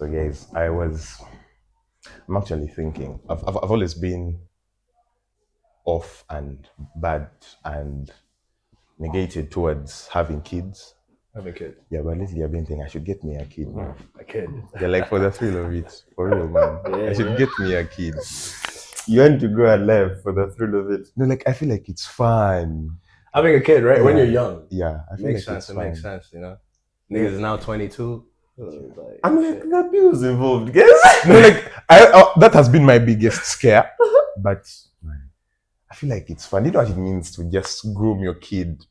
So guys, I'm actually thinking. I've always been off and bad and negated towards having kids. Have a kid. Yeah, but lately I've been thinking I should get me a kid. A kid. Yeah, like for the thrill of it. For real, man. Yeah, I should yeah. get me a kid. You want to go alive for the thrill of it. No, like I feel like it's fun. Having a kid, right? When Yeah. you're young. Yeah, I feel Makes like sense. it's It fun. makes sense, you know? Niggas is now 22. Like, I'm like, the bills involved, guys. No, like that has been my biggest scare. But man, I feel like it's fun. You know what it means to just groom your kid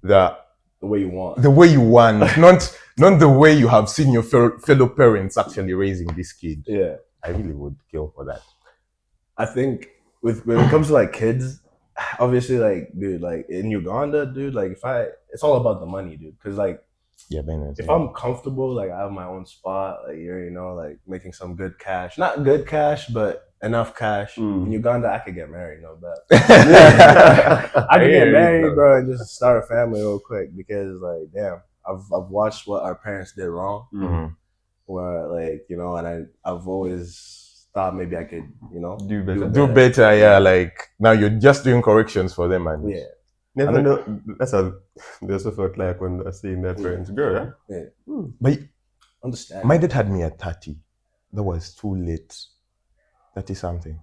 the way you want. way you want, not the way you have seen your fellow parents actually raising this kid. Yeah. I really would kill for that. I think when it comes to like kids, obviously like dude, like in Uganda, dude, like it's all about the money, dude. Cause like Yeah, Ben. if I'm comfortable, like I have my own spot, like you already know, like making some good cash. Not good cash, but enough cash. In Uganda, I could get married, no doubt. I could get married, bro, and just start a family real quick because like damn, I've watched what our parents did wrong. Mm-hmm. Where like, you know, and I've always thought maybe I could, you know, Do better, yeah. Like now you're just doing corrections for them, and yeah. Never know. That's how they also felt like when they're seeing their parents grow. Yeah. But Understand. my dad had me at 30. That was too late. 30 something.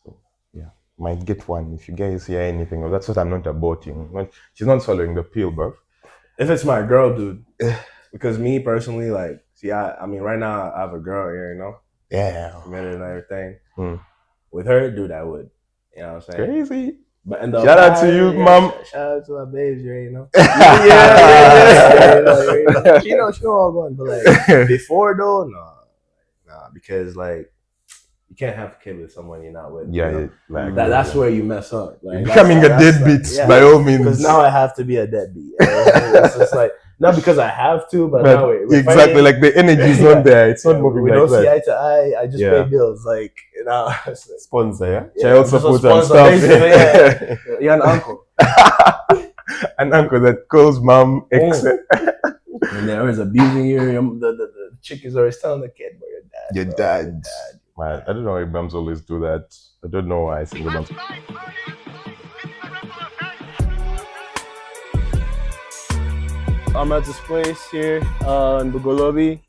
So yeah, might get one if you guys hear anything. That's what I'm not aborting. She's not swallowing the pill, bro. If it's my girl, dude. Because me personally, like, see, I mean, right now I have a girl here, you know. Yeah. Married and everything. With her, dude, I would. You know what I'm saying? Crazy. But and shout out to you, mom. Shout out to my babes, you know. Yeah. She know all going, but like before though, nah, because like you can't have a kid with someone you're not with. Yeah, you know? like that's where you mess up. Like becoming a deadbeat by all means. Because now I have to be a deadbeat. It's just like not because I have to, but now exactly like the energy is not there. It's not moving. We like don't that. see eye to eye. I just pay bills, like you know. Sponsor, yeah. Child support and stuff. Yeah. You're an uncle. An uncle that calls mom ex. And they're always abusing you. The chick is always telling the kid, "Bro, your dad." Man, I don't know why moms always do that. I don't know why single moms. I'm at this place here in Bugolobi.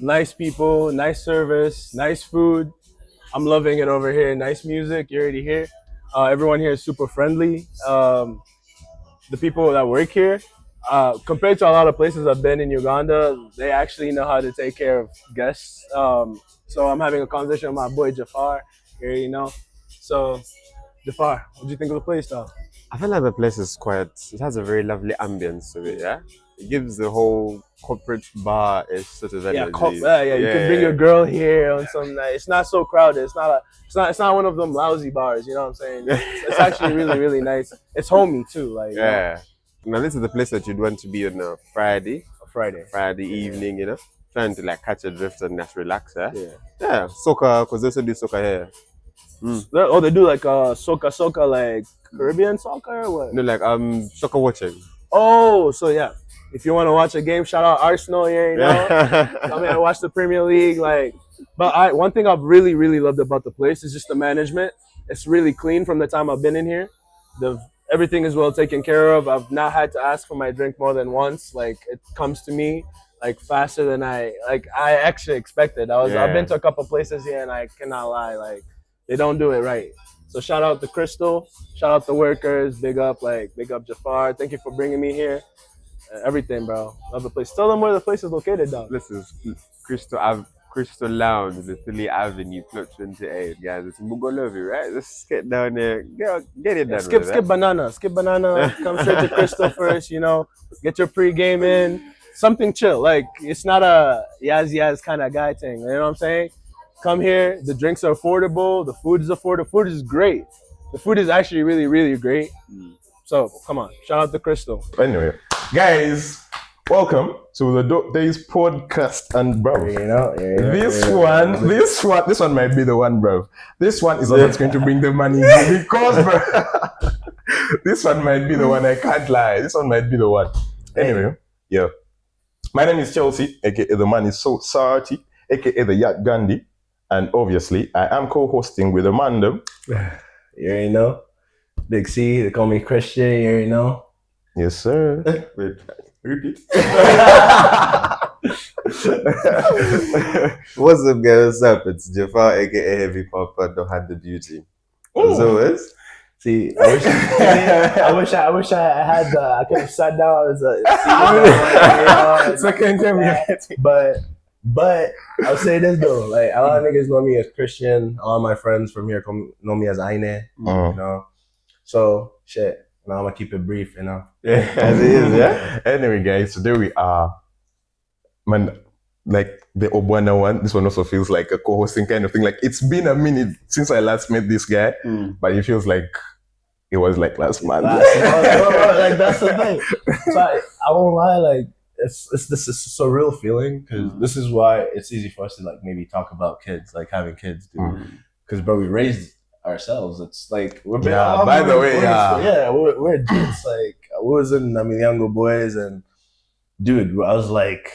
Nice people, nice service, nice food. I'm loving it over here. Nice music, you already hear. Everyone here is super friendly. The people that work here, compared to a lot of places I've been in Uganda, they actually know how to take care of guests. So I'm having a conversation with my boy Jafar, you already know. So Jafar, what do you think of the place though? I feel like the place is quiet. It has a very lovely ambience to it, yeah? It gives the whole corporate bar-ish sort of energy. Yeah, you can bring your girl here on some night. It's not so crowded. It's not one of them lousy bars, you know what I'm saying? It's actually really, really nice. It's homey too, like yeah. Now this is the place that you'd want to be on a Friday evening, you know, trying to like catch a drift and just relax, yeah. Soccer, because they also do soccer here. Oh, they do like soccer, like Caribbean soccer or what? No, like soccer watching. Oh, so yeah. If you want to watch a game, shout out Arsenal, you know. Come here and watch the Premier League, like. But one thing I've really, really loved about the place is just the management. It's really clean from the time I've been in here. Everything is well taken care of. I've not had to ask for my drink more than once. Like it comes to me like faster than I actually expected. I've been to a couple places here and I cannot lie, like they don't do it right. So shout out to Crystal, shout out the workers, big up Jafar. Thank you for bringing me here. Everything, bro. Love the place. Tell them where the place is located, though. This is Crystal Lounge, Lithili Avenue, plot 28, guys. It's Bugolobi, right? Just get down there, get it done. Skip banana. Come straight to Crystal first, you know. Get your pre-game in. Something chill. Like it's not a yaz kind of guy thing. You know what I'm saying? Come here. The drinks are affordable. The food is affordable. Food is great. The food is actually really, really great. So come on, shout out to Crystal. Anyway, guys, welcome to the Dope Days podcast. And bro, this one might be the one, bro. This one is what's going to bring the money because, bro, this one might be the one. I can't lie. This one might be the one. Anyway, yeah. My name is Chelsea, aka the man is so salty, aka the Yacht Gandhi. And obviously, I am co-hosting with Amanda. You already know. Big C, they call me Christian, you already know. Yes, sir. Wait, repeat. What's up, guys? What's up? It's Jafar, aka Heavy Papa, don't have the beauty. As always. See, I wish I had I could have sat down as a Second time but I'll say this though, like a lot of niggas know me as Christian, all my friends from here know me as Aine, you know. So shit. Now I'm gonna keep it brief, you know. Yeah, as it is, yeah. Anyway, guys, today we are, man, like the Obwana one. This one also feels like a co-hosting kind of thing. Like it's been a minute since I last met this guy, but it feels like it was like last month. Like that's the thing. So I won't lie, like this is a surreal feeling because this is why it's easy for us to like maybe talk about kids, like having kids, dude. Because bro, we raised ourselves. It's like we're we're dudes. Like we was in American-Ugandan boys, and dude, I was like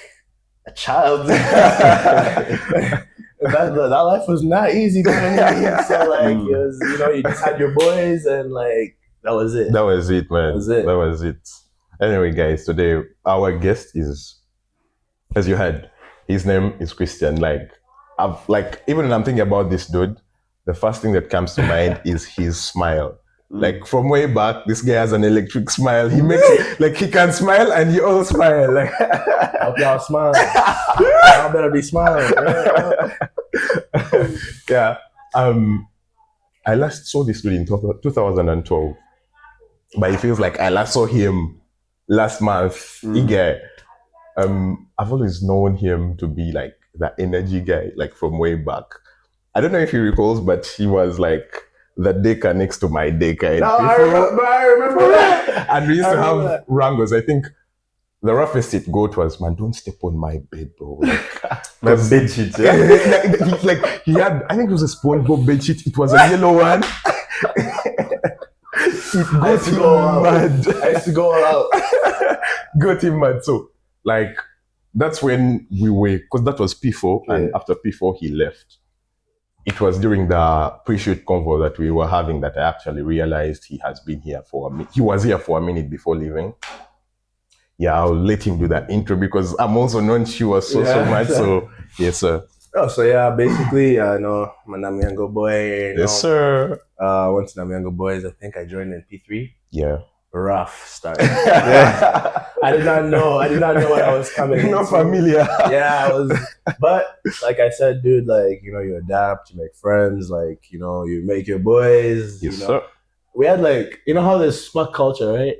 a child. that life was not easy. So like it was, you know, you just had your boys, and like that was it. That was it, man. That was it. Anyway, guys, today our guest is, as you heard, his name is Christian. Like even when I'm thinking about this dude, the first thing that comes to mind is his smile. Like from way back, this guy has an electric smile. He makes like he can smile and you all smile. Like I hope y'all smiling. Y'all better be smiling. Yeah. I last saw this dude in 2012, but it feels like I last saw him last month. Guy. I've always known him to be like that energy guy, like from way back. I don't know if he recalls, but he was like the decker next to my decker. No, I remember that. And we used to have wrangles. I think the roughest it got was, man, don't step on my bed, bro. Like, My bed sheet, yeah. like he had, I think it was a SpongeBob bed sheet. It was a yellow one. It got him mad. I used to go all out. Got him mad. So, like, that's when we were, because that was P4, and after P4 he left. It was during the pre-shoot convo that we were having that I actually realized he has been here for a minute. He was here for a minute before leaving. Yeah, I'll let him do that intro because I'm also known she was so much. So yes, sir. Oh, so yeah, basically, I know I'm a Namiango boy. You know, yes, sir. I went to Namiango boys. I think I joined in P3. Yeah. Rough start. I did not know what I was coming. Not familiar. Yeah, I was. But like I said, dude, like, you know, you adapt, you make friends, like, you know, you make your boys. Yes, you know. sir. We had like, you know how there's smuck culture, right?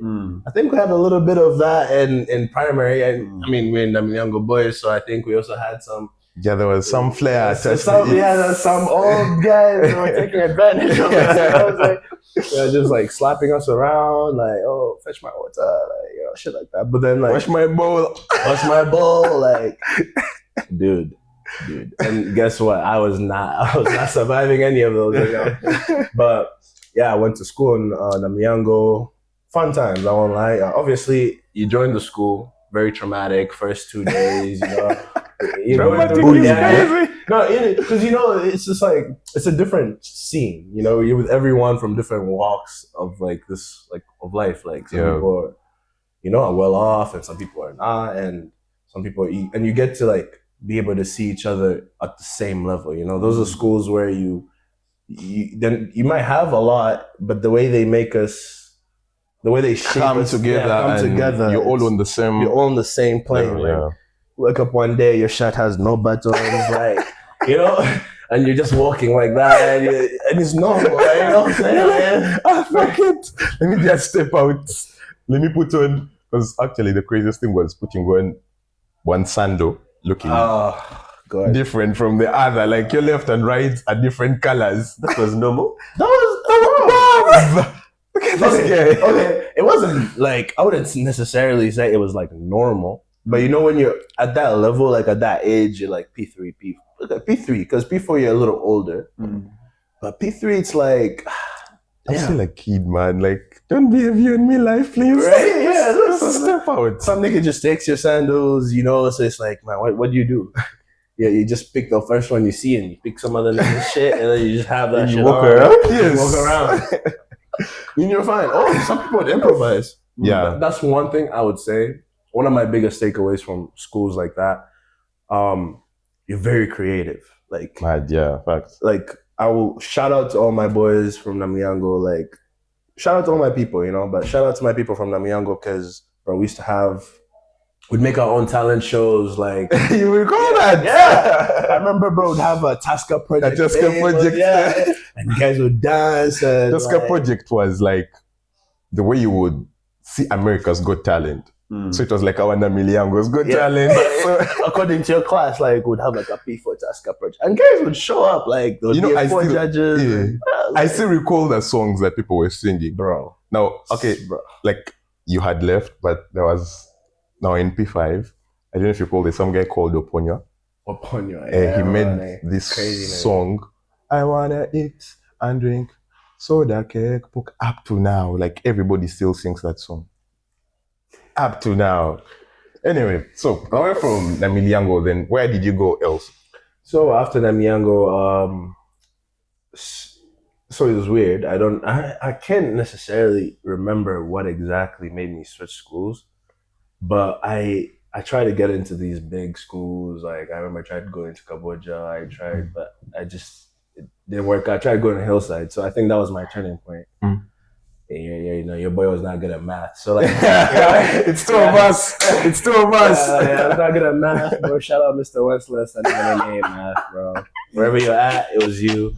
I think we had a little bit of that in primary. And I mean, we're in the younger boys, so I think we also had some. Yeah, there was some flair. Some old guys who were taking advantage of us. I was like, you know, just like slapping us around, like, oh, fetch my water, like, you know, shit like that. But then like, wash my bowl, like, dude. And guess what? I was not surviving any of those. You know? But yeah, I went to school in Namiango. Fun times, I won't lie. Obviously, you joined the school, very traumatic. First 2 days, you know. No, because you know, it's just like it's a different scene. You know, you're with everyone from different walks of like this, like of life. Like some people are, you know, are well off, and some people are not, and some people and you get to like be able to see each other at the same level. You know, those are schools where you might have a lot, but the way they make us, the way they shape come us, together, you're all on the same. You're all on the same plane. Like, wake up one day, your shirt has no buttons, like, you know, and you're just walking like that, and it's normal, right? You know what I'm saying? Fuck it. Let me just step out. Let me put on, because actually the craziest thing was putting on one sandal looking different from the other. Like your left and right are different colors. That was normal. That was Look at this guy. Okay, it wasn't like, I wouldn't necessarily say it was like normal. But you know, when you're at that level, like at that age, you're like P3, because P4 you're a little older. But P3, it's like, I'm still a kid, man. Like, don't be a view in me life, please. Right? Yeah, step out. Some nigga just takes your sandals, you know, so it's like, man, what do you do? you just pick the first one you see and you pick some other nigga shit and then you just have that And you shit walk on. around? You walk around. And you're fine. Oh, some people would improvise. Yeah. That's one thing I would say. One of my biggest takeaways from schools like that. You're very creative. Like, Mad, yeah, facts. like I will shout out to all my boys from Namyango. Like, shout out to all my people, you know. But shout out to my people from Namyango because, bro, we'd make our own talent shows. Like, You recall that? yeah. I remember, bro, would have a Tasca project. Yeah. And you guys would dance. And Tusker Project was like the way you would see America's Got Talent. So it was like our Namiliango's Got Talent. So, according to your class, like, would have like a P4 Tasca project. And guys would show up, like, there would be I four still, judges. yeah. And, I still recall the songs that people were singing. bro. Now, okay, Bro. like you had left, but there was now in P5. I don't know if you recall there's some guy called Oponyo. Upon you. He made this Crazy, man. song. I wanna eat and drink soda cake. Up to now, like everybody still sings that song. Up to now. Anyway, so going from Namiliango, then where did you go else? So after Namyango, so it was weird. I can't necessarily remember what exactly made me switch schools, but I tried to get into these big schools. Like, I remember I tried going to Kamboja. But it didn't work. I tried going to Hillside. So I think that was my turning point. Yeah, you know, your boy was not good at math. So like, It's two of us. It's two of us. I was not good at math, bro. Shout out Mr. Westless. I didn't name math, bro. Wherever you're at, it was you.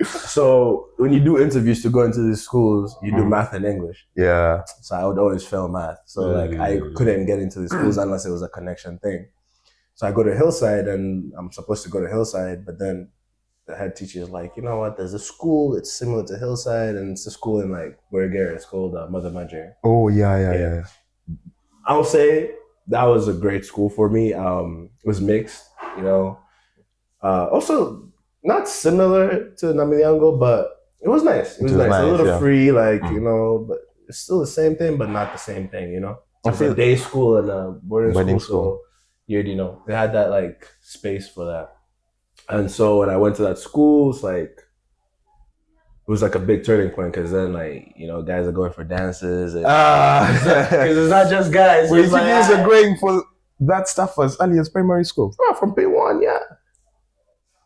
So when you do interviews to go into these schools, you do math and English. Yeah. So I would always fail math. So like I couldn't get into these schools unless it was a connection thing. So I go to Hillside and I'm supposed to go to Hillside, but then the head teacher is like, you know what, there's a school, it's similar to Hillside and it's a school in like Burger. It's called Mother Madre. Oh, yeah. I'll say that was a great school for me. It was mixed, you know. Also not similar to Namiliango, but it was nice. It was nice. A little free, like, you know, but it's still the same thing, but not the same thing, you know. It's a day school and a boarding school. So you know, they had that like space for that. And so when I went to that school, it's like, it was like a big turning point because then, like, you know, guys are going for dances. Because it's not just guys. Wait, you guys are going for that stuff as early as primary school? Oh, from P1, yeah.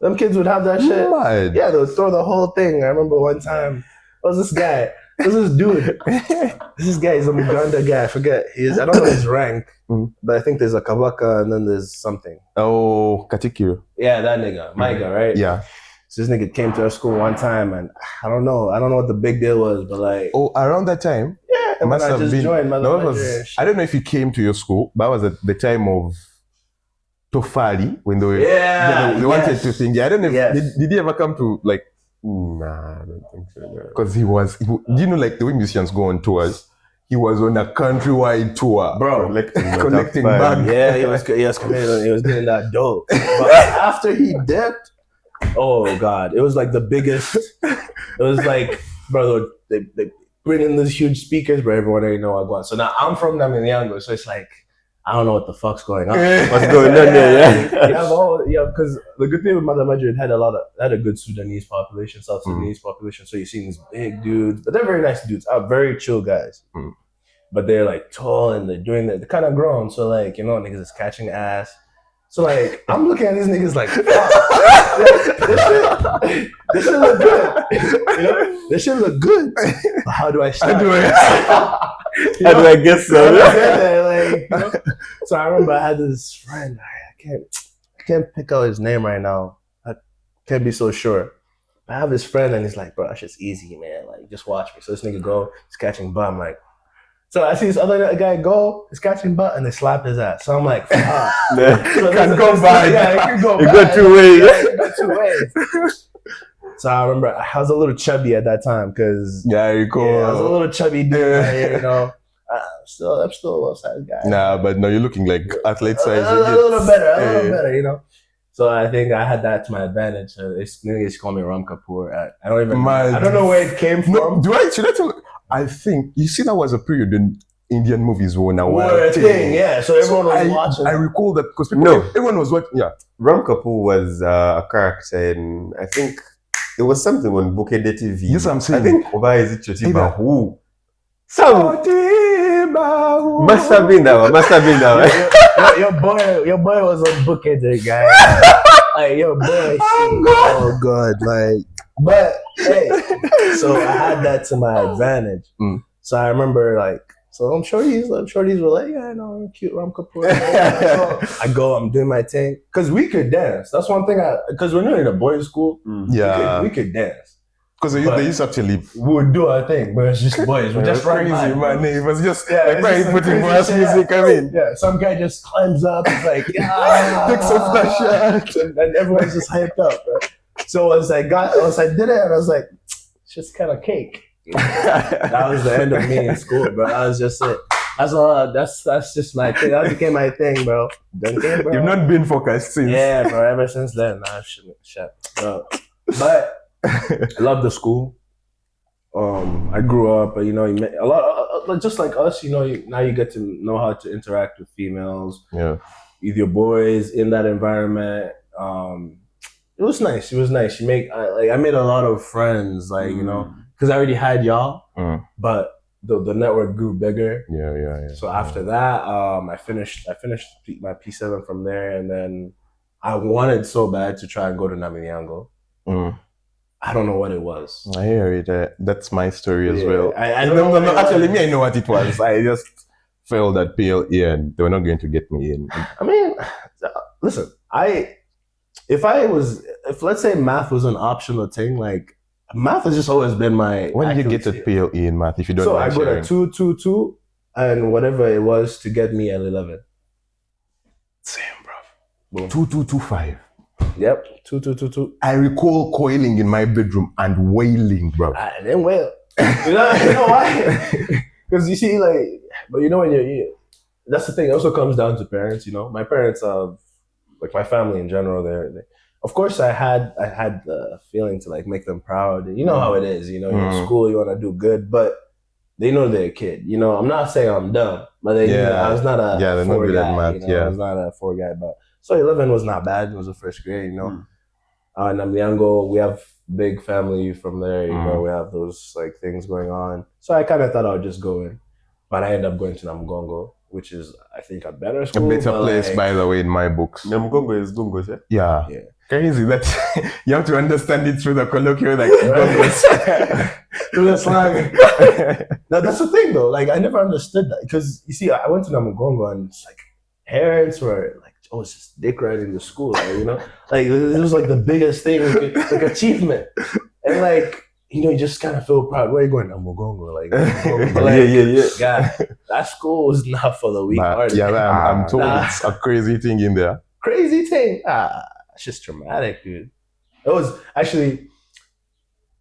Them kids would have that shit. Mad. Yeah, they would throw the whole thing. I remember one time, what was this guy? There's this dude. This guy is a Uganda guy. I forget. I don't know his rank, but I think there's a Kabaka and then there's something. Oh, Katikiro. Yeah, that nigga. Micah, right? Yeah. So this nigga came to our school one time and I don't know what the big deal was, but like... Oh, around that time? Yeah, it must have been. Joined, I don't know if he came to your school, but I was at the time of Tofali when they were... They wanted to sing. Yeah, I don't know if... Did he ever come to like... Nah, I don't think so. Because he was, do you know, like the way musicians go on tours? He was on a countrywide tour, bro, collecting bags. Yeah, he was committed. He was getting that dope. But after he dipped, oh god, it was like the biggest. It was like, bro, they bring in these huge speakers, but everyone already know what. So now I'm from Namiliango, so it's like, I don't know what the fuck's going on. What's going on there? Yeah. You have all, because the good thing with Mother Madrid had a good Sudanese population, South Sudanese population. So you're seeing these big dudes, but they're very nice dudes, very chill guys. But they're like tall and they're kind of grown. So like, you know, niggas is catching ass. So like, I'm looking at these niggas like, this shit look good. You know, this shit look good. But how do I start? How do I get some? Like, you know? So I remember I had this friend. I can't pick out his name right now. I can't be so sure. I have this friend and he's like, bro, that shit's easy, man. Like, just watch me. So this nigga go, he's catching butt. I'm like, so I see this other guy go, he's catching butt, and they slap his ass. So I'm like, ah. So it can go bad. Yeah, it can go It bad. got two ways. Yeah, it got 2 ways. So I remember I was a little chubby at that time because I recall. I was a little chubby dude, you know. I'm still a little-sized guy. Nah, but no, you're looking like athlete size. A little better, you know. So I think I had that to my advantage. Niggas call me Ram Kapoor. I don't know where it came from. No, should I tell you? I think, you see, that was a period Indian movies were a Were a thing, yeah. So everyone was watching. I recall that because everyone was watching. Yeah, Ram Kapoor was a character in, I think it was something on Bukede TV. Yes, I'm saying. I think Oba is it Chotiba who? Must have been that one. Your boy was on Bukede, guy. Like your boy. Oh God, like. But hey, so I had that to my advantage. So I remember like. So I'm shorties were like, yeah, I know, I'm cute, Ram Kapoor. I'm doing my thing. Because we could dance. That's one thing because we're not in a boys' school. Yeah. We could dance. Because they used to actually... We would do our thing, but it's just boys. We're just crazy, man. It was just putting brass music, I mean. Yeah, some guy just climbs up, it's like, yeah. Takes off the shirt. And everyone's just hyped up. Right? So once I did it, and I was like, it's just kind of cake. That was the end of me in school, bro. That was just it. That's just my thing. That became my thing, bro. You've not been focused since. Yeah, bro. Ever since then, shit, bro. But I love the school. I grew up, you know, you met a lot, just like us, you know. Now you get to know how to interact with females. Yeah, with your boys in that environment. It was nice. I made a lot of friends, like you know. Because I already had y'all, but the network grew bigger. Yeah. So after that, I finished my P7 from there, and then I wanted so bad to try and go to Namiango. I don't know what it was. I hear it. That's my story as well. I don't know. Actually, I know what it was. I just felt that PLE and they were not going to get me in. I mean, listen, if let's say math was an optional thing, like. Math has just always been my. When did you get to PLE in math? If you don't, so I got a 222 and whatever it was to get me L11. Same, bro. 2225. Yep, 2222. I recall coiling in my bedroom and wailing, bro. I didn't wail. You know why? Because you see, like, but you know when you that's the thing. It also comes down to parents. You know, my parents, like my family in general, they of course, I had the feeling to like make them proud. And you know how it is. You know, you're in school, you want to do good, but they know they're a kid. You know, I'm not saying I'm dumb, but you know, I was not a 4 guy. You know, I was not a 4 guy, but so 11 was not bad. It was the first grade. You know, Namiango, we have big family from there. You know, we have those like things going on. So I kind of thought I would just go in, but I ended up going to Namugongo, which is I think a better school. A better place, like, by the way, in my books. Namugongo is Gungo, yeah. Crazy that you have to understand it through the colloquial, like through the slang. Now that's the thing, though. Like I never understood that because you see, I went to Namugongo and it's like parents were like, "Oh, it's just dick riding the school," like, you know, like it was like the biggest thing, like achievement, and like you know, you just kind of feel proud. Where are you going, Namugongo? Like, yeah. God, that school is not for the weak-hearted. Yeah, I'm told it's a crazy thing in there. Crazy thing. It's just traumatic, dude. It was actually,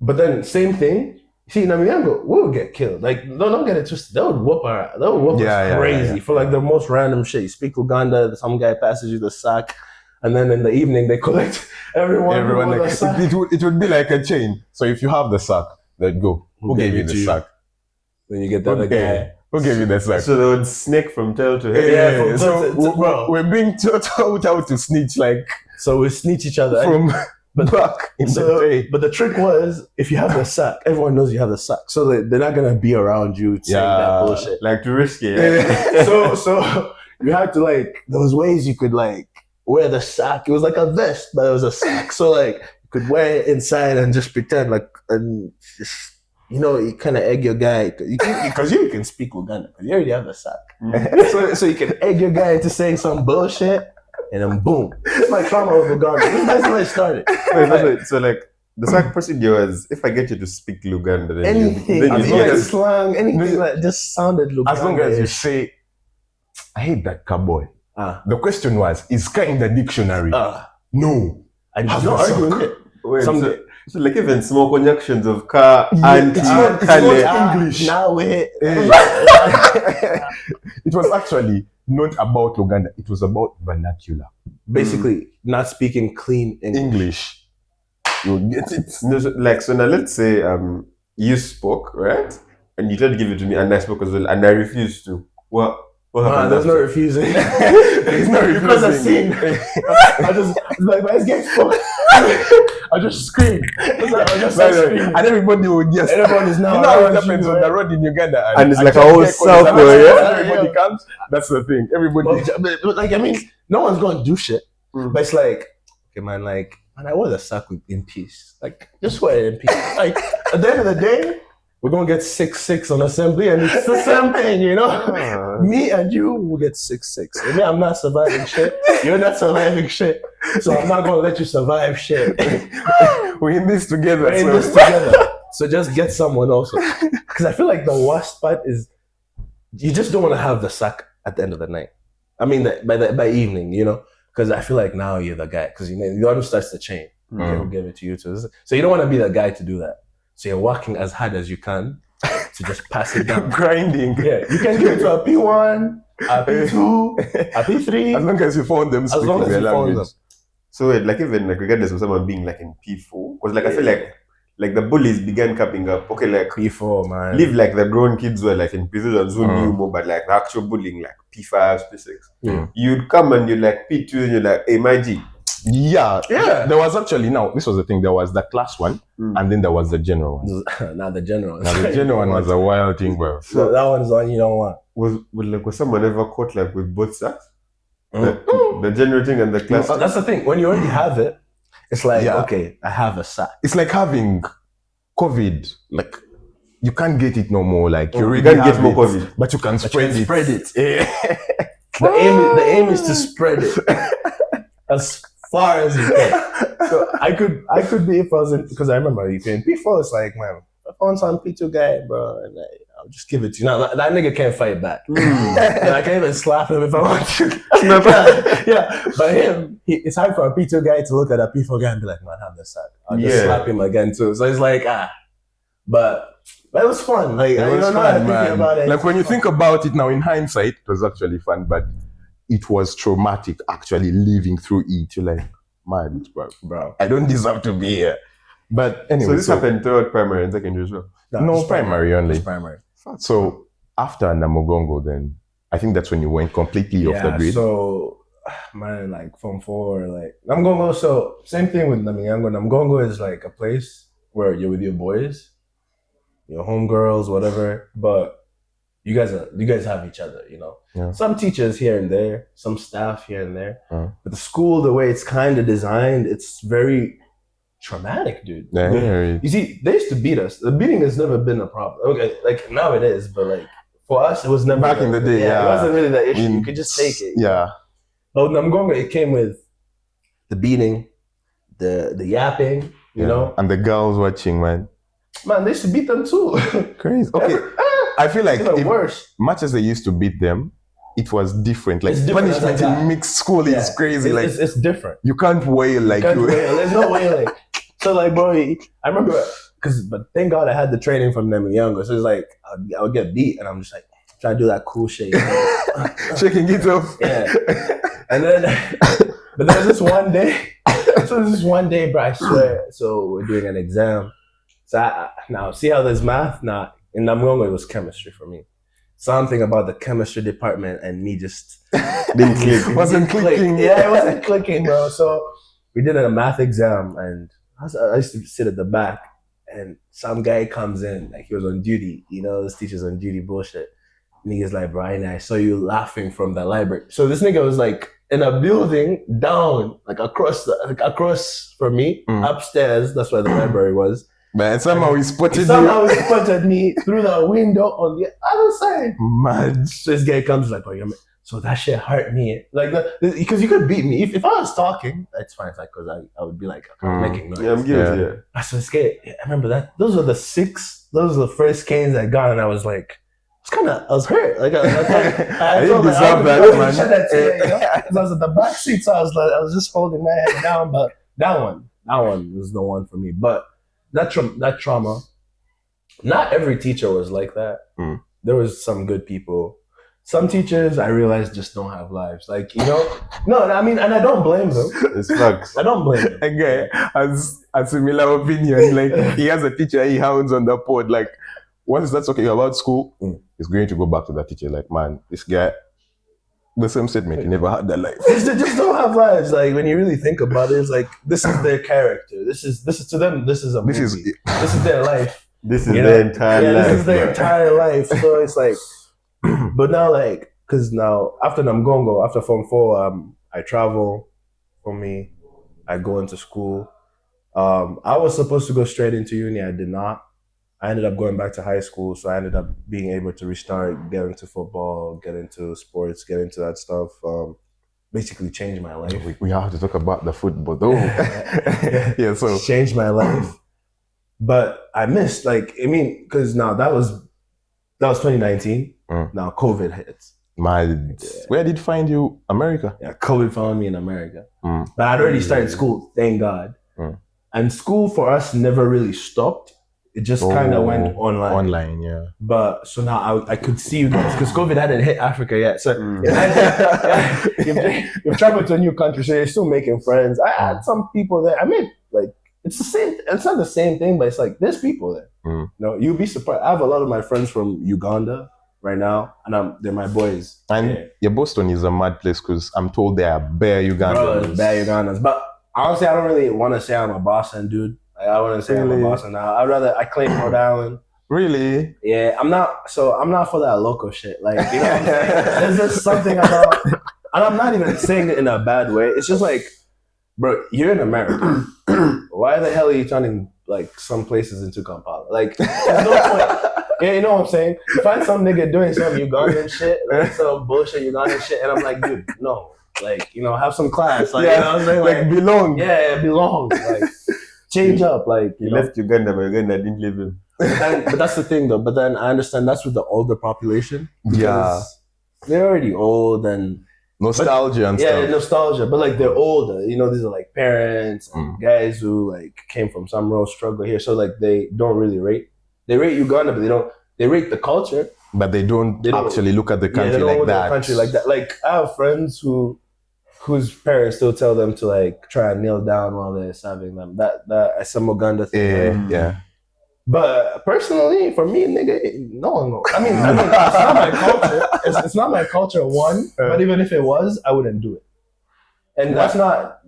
but then same thing. See, Namiango, we would get killed. Like, don't get it twisted. They would whoop us crazy for like the most random shit. You speak Luganda, some guy passes you the sack, and then in the evening they collect everyone like, it would be like a chain. So if you have the sack, they'd go. Who gave you the sack? Then you get the other guy. Who gave you the sack? So they would snake from tail to head. Yeah. So we're being taught how to snitch, like. So we snitch each other from back in the day. But the trick was, if you have the sack, everyone knows you have the sack, so they're not gonna be around you saying that bullshit. Like too risky. Yeah. So you had to like there was ways you could like wear the sack. It was like a vest, but it was a sack. So like you could wear it inside and just pretend like and just. You know, you kind of egg your guy because you can speak Uganda because you already have the sack. So you can egg your guy into saying some bullshit, and then boom. It's my trauma with Luganda. That's how it started. Wait. So like the sack procedure was if I get you to speak Luganda, then anything, slang, anything that just sounded Luganda. As long as you say, I hate that cowboy. The question was, is ka in the dictionary? No. I did not argue with it. Wait, so like even small conjunctions of car and it's not English. Now it was actually not about Luganda. It was about vernacular. Basically, not speaking clean English. You get it. No, so, like so now, let's say you spoke right, and you tried to give it to me, and I spoke as well, and I refused to. What happened? There's no after? refusing. There's no Because I've refusing. seen. I just like my gang spoke. I just scream. I just Right, scream. and everybody would just. Everyone is now. You know how it around happens you, on the right? road in Uganda, And it's like a just whole get caught circle, in the- yeah? Everybody Yeah. comes. That's the thing. Everybody. But, like, I mean, no one's gonna do shit. Mm. But it's like, okay, man, like, man, I wear the sack in peace. Like, just wear it in peace. Like, at the end of the day, we're gonna get 6-6 on assembly, and it's the same thing, you know. Me and you will get 6-6. I mean, I'm not surviving shit. You're not surviving shit. So I'm not gonna let you survive shit. We're in this together. We're in so- this together. So just get someone else. Because I feel like the worst part is you just don't want to have the sack at the end of the night. I mean, by evening, you know. Because I feel like now you're the guy. Because you know, starts to change. Okay, we'll give it to you too. So you don't want to be the guy to do that. So you're working as hard as you can to just pass it down. grinding. Yeah, you can give it to a P1, a P2, a P3. As long as you found them As speaking long as their you found language. them. So wait, like even like regardless of someone being like in P4, because like I feel like the bullies began coming up. Okay, like P4, man. leave like the grown kids were like in P2 and who Mm. knew more, but like the actual bullying, like P5, P6. Yeah. You'd come and you're like P2 and you're like, hey, my G. Yeah. Yeah. There was actually, now, this was the thing. There was the class one, and then there was the general one. Not the general. Now, the general one was a wild thing, bro. So that one's on you don't want. Was someone ever caught like with both sacks? The general thing and the class. That's the thing. When you already have it, it's like, Yeah. okay, I have a sack. It's like having COVID. Like, you can't get it no more. Like, you already can't get have more it, COVID. but you can spread it. Spread it. Yeah. The aim is to spread it as far as you can. So I could be if I was in, because I remember if you're in P4, it's like, man, if I found some P2 guy, bro, and I'll just give it to you. Now that nigga can't fight back. And I can't even slap him if I want to. yeah, but it's hard for a P2 guy to look at a P4 guy and be like, man, have this sack. I'll just slap him again too. So it's like, but it was fun. Like, It was now fun, that I think man. about it, Like, when you think about it now in hindsight, it was actually fun, but it was traumatic actually living through it. You're like, man, bro, I don't deserve to be here. But anyway, So this happened throughout primary and secondary as well. No, just primary only. Just primary. So after Namugongo, then I think that's when you went completely off the grid. So, man, like from 4, like Namgongo. So same thing with Namingango. Namgongo is like a place where you're with your boys, your homegirls, whatever. But you guys have each other, you know. Yeah. Some teachers here and there, some staff here and there. But the school, the way it's kind of designed, it's very traumatic, dude. Yeah. You see, they used to beat us. The beating has never been a problem. Okay, like now it is, but like for us, it was never. Back in the day, it wasn't really the issue. You could just take it. Yeah. But Namgonga, it came with the beating, the yapping, you know. And the girls watching, man. Man, they used to beat them too. Crazy. Okay. I feel like Even worse. much as they used to beat them, it was different. Like It's different punishment as a guy. in mixed school is crazy. It's different. You can't wail like Can't you. wail. There's no way. Like, so, like, bro, I remember but thank God I had the training from them younger. So it's like I would get beat, and I'm just like trying to do that cool shit. You know? Shaking it off. Yeah. And then, but there was this one day. So this one day, bro, I swear. So we're doing an exam. So now see how there's math. Now in Namgongo it was chemistry for me. Something about the chemistry department and me just Didn't click. Wasn't clicking. Yeah, it wasn't clicking, bro. So we did a math exam, and I used to sit at the back, and some guy comes in, like he was on duty. You know, this teacher's on duty bullshit. Nigga's like, Brian, I saw you laughing from the library. So this nigga was like in a building down, like across from me, upstairs. That's where the library was. Man, somehow he spotted Somehow you. he spotted me through the window on the other side. Mad. So this guy comes like, oh, so that shit hurt me. Like, because you could beat me. If I was talking, that's fine. It's like, because I would be like, making noise. Yeah, I'm guilty. Yeah. So this guy, I remember that. Those were the first canes I got, and I was like, I was hurt. Like, I didn't felt like deserve that, I man. shed that tear, you know? 'Cause I was at the back seat, so I was just holding my head down. But that one was the one for me. But that trauma, not every teacher was like that. There was some good people. Some teachers I realized just don't have lives. Like, you know, no, I mean, and I don't blame them. It's facts. I don't blame them. A guy has a similar opinion. Like, he has a teacher he hounds on the pod. Like, once that's okay about school, he's going to go back to that teacher. Like, man, this guy, the same statement, he never had that life. They just don't have lives. Like when you really think about it, it's like this is their character. This is to them. This is a movie. This is their life. This is their entire life. This is their entire life. So it's like, but now like, cause now after Namgongo, after Form 4, I travel. For me, I go into school. I was supposed to go straight into uni. I did not. I ended up going back to high school, so I ended up being able to restart, get into football, get into sports, get into that stuff. Basically change my life. We have to talk about the football though. Yeah, so change my life. But I missed, like, I mean, because now that was 2019. Now COVID hits. Where did it find you? America? Yeah, COVID found me in America. But I'd already started school, thank God. And school for us never really stopped. It just kind of went online. Online, yeah. But so now I could see you guys because COVID hadn't hit Africa yet. So you've traveled to a new country, so you're still making friends. I had some people there. I mean, like, it's the same. It's not the same thing, but it's like there's people there. No, you'll be surprised. I have a lot of my friends from Uganda right now, and they're my boys. And yeah, Boston is a mad place because I'm told there are bare Ugandans. Bare Ugandans. But honestly, I don't really want to say I'm a Boston dude. I wouldn't say I'm a Boston now. I claim Rhode Island. Really? Yeah, I'm not for that local shit. Like, you know what I'm saying? There's just something about, and I'm not even saying it in a bad way. It's just like, bro, you're in America. Why the hell are you turning like some places into Kampala? Like, there's no point. Yeah, you know what I'm saying? You find some nigga doing some Ugandan shit, like some bullshit Ugandan shit, and I'm like, dude, no. Like, you know, have some class. Like, you know what I'm saying? Like belong. Yeah, belong. Like, change up. Like, you left Uganda, but Uganda didn't leave him. But that's the thing, though. But then I understand that's with the older population. Yeah, they're already old and nostalgia and stuff. Yeah, nostalgia. But like they're older. You know, these are like parents and guys who like came from some real struggle here. So like they don't really rate. They rate Uganda, but they rate the culture. But they don't actually look at the country like that. Like I have friends whose parents still tell them to like try and kneel down while they're serving them. That some Uganda thing. Yeah. But personally, for me, nigga, no one knows. I mean, it's not my culture. It's not my culture, one. But even if it was, I wouldn't do it. And that's not.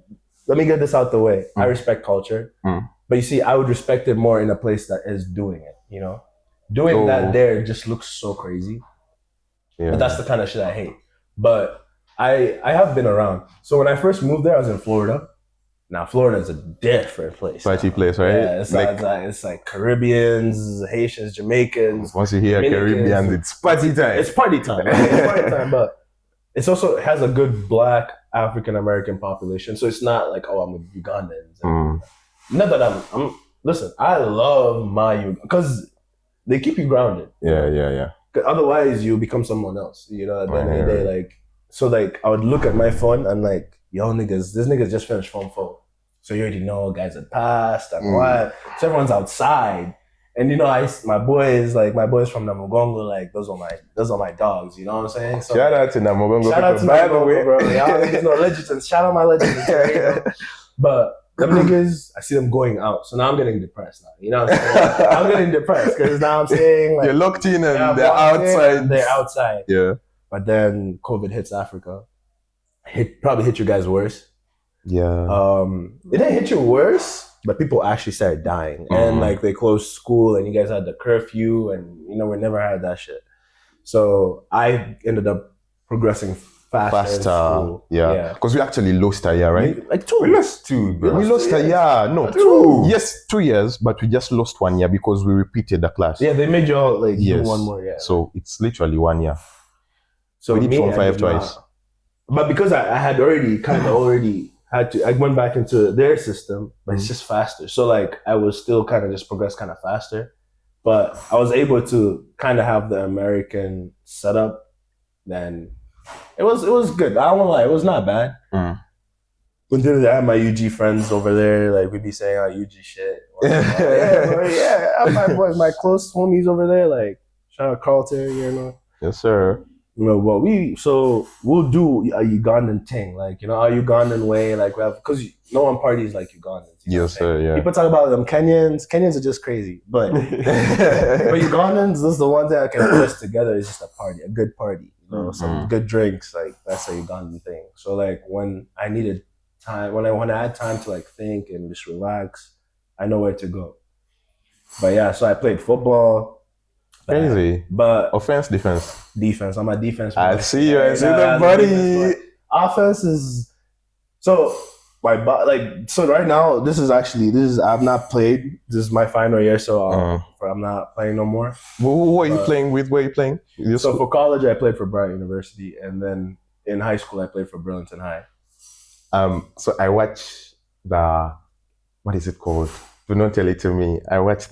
Let me get this out the way. I respect culture, but you see, I would respect it more in a place that is doing it. You know, doing that there just looks so crazy. Yeah. But that's the kind of shit I hate. But I have been around. So when I first moved there, I was in Florida. Now Florida is a different place. Party place, right? Yeah, it's like Caribbeans, Haitians, Jamaicans. Once you hear Caribbeans, it's party time. It's party time. It's party time, but it has a good Black African American population. So it's not like, oh, I'm with Ugandans. Not that I'm. Listen, I love my because they keep you grounded. Yeah. Otherwise, you become someone else. You know, at the end of the day, like so, like I would look at my phone and like, yo, niggas, this nigga's just finished Form 4. So you already know guys had passed and what. So everyone's outside. And you know, my boys from Namugongo, like those are my dogs, you know what I'm saying? So shout out to Namugongo. Shout out to Namugongo, bro. Y'all know legends. Shout out my legends, right? But them niggas, I see them going out. So now I'm getting depressed now. You know what I'm saying? I'm getting depressed because now I'm saying like you're locked in and they're outside. They're outside. Yeah. But then COVID hits Africa. Probably hit you guys worse. Yeah. It didn't hit you worse, but people actually started dying. And like they closed school and you guys had the curfew and you know, we never had that shit. So I ended up progressing faster in school. Yeah. Because we actually lost a year, right? Like 2. We lost 2, bro. We lost a year. No, 2. Yes, 2 years, but we just lost 1 year because we repeated the class. Yeah, they made you all like do one more year. So it's literally 1 year. So we did Form 5 twice. But because I had already had to, I went back into their system, but it's just faster. So like I was still kind of just progress kind of faster, but I was able to kind of have the American setup. Then it was good. I won't lie, it was not bad. When I had my UG friends over there, like we'd be saying our UG shit. I have my boys, my close homies over there. Like shout out Carlton, you know. Yes, sir. But we'll do a Ugandan thing, like our Ugandan way, like we have because no one parties like Ugandans. Yes, sir. Yeah. People talk about them Kenyans. Kenyans are just crazy, but Ugandans, this is the one thing I can put us together. Is just a good party. Some good drinks. Like that's a Ugandan thing. So like when I needed time, when I had time to like think and just relax, I know where to go. But yeah, so I played football. Crazy. But offense, defense. Defense. I'm a defense. I see you. I see the body. Offense is so right now. This is I've not played. This is my final year, so I'm not playing no more. Who are you playing with? Where are you playing? So for college, I played for Bryant University, and then in high school, I played for Burlington High. So I watch what is it called? Do not tell it to me. I watch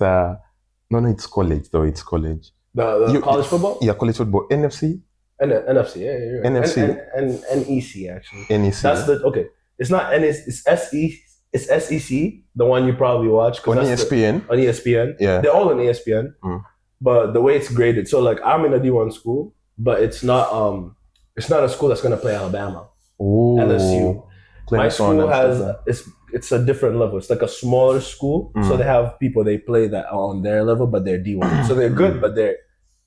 no, it's college though. It's college. The college football? Yeah, college football. NFC? NFC, yeah. NFC. And NEC, actually. NEC. That's okay. It's not NEC, it's SEC, the one you probably watch. On ESPN. On ESPN. Yeah. They're all on ESPN. But the way it's graded, so like I'm in a D1 school, but it's not a school that's gonna play Alabama. Ooh. LSU. My school has it's a different level. It's like a smaller school, so they have people they play that are on their level, but they're D1. So they're good, but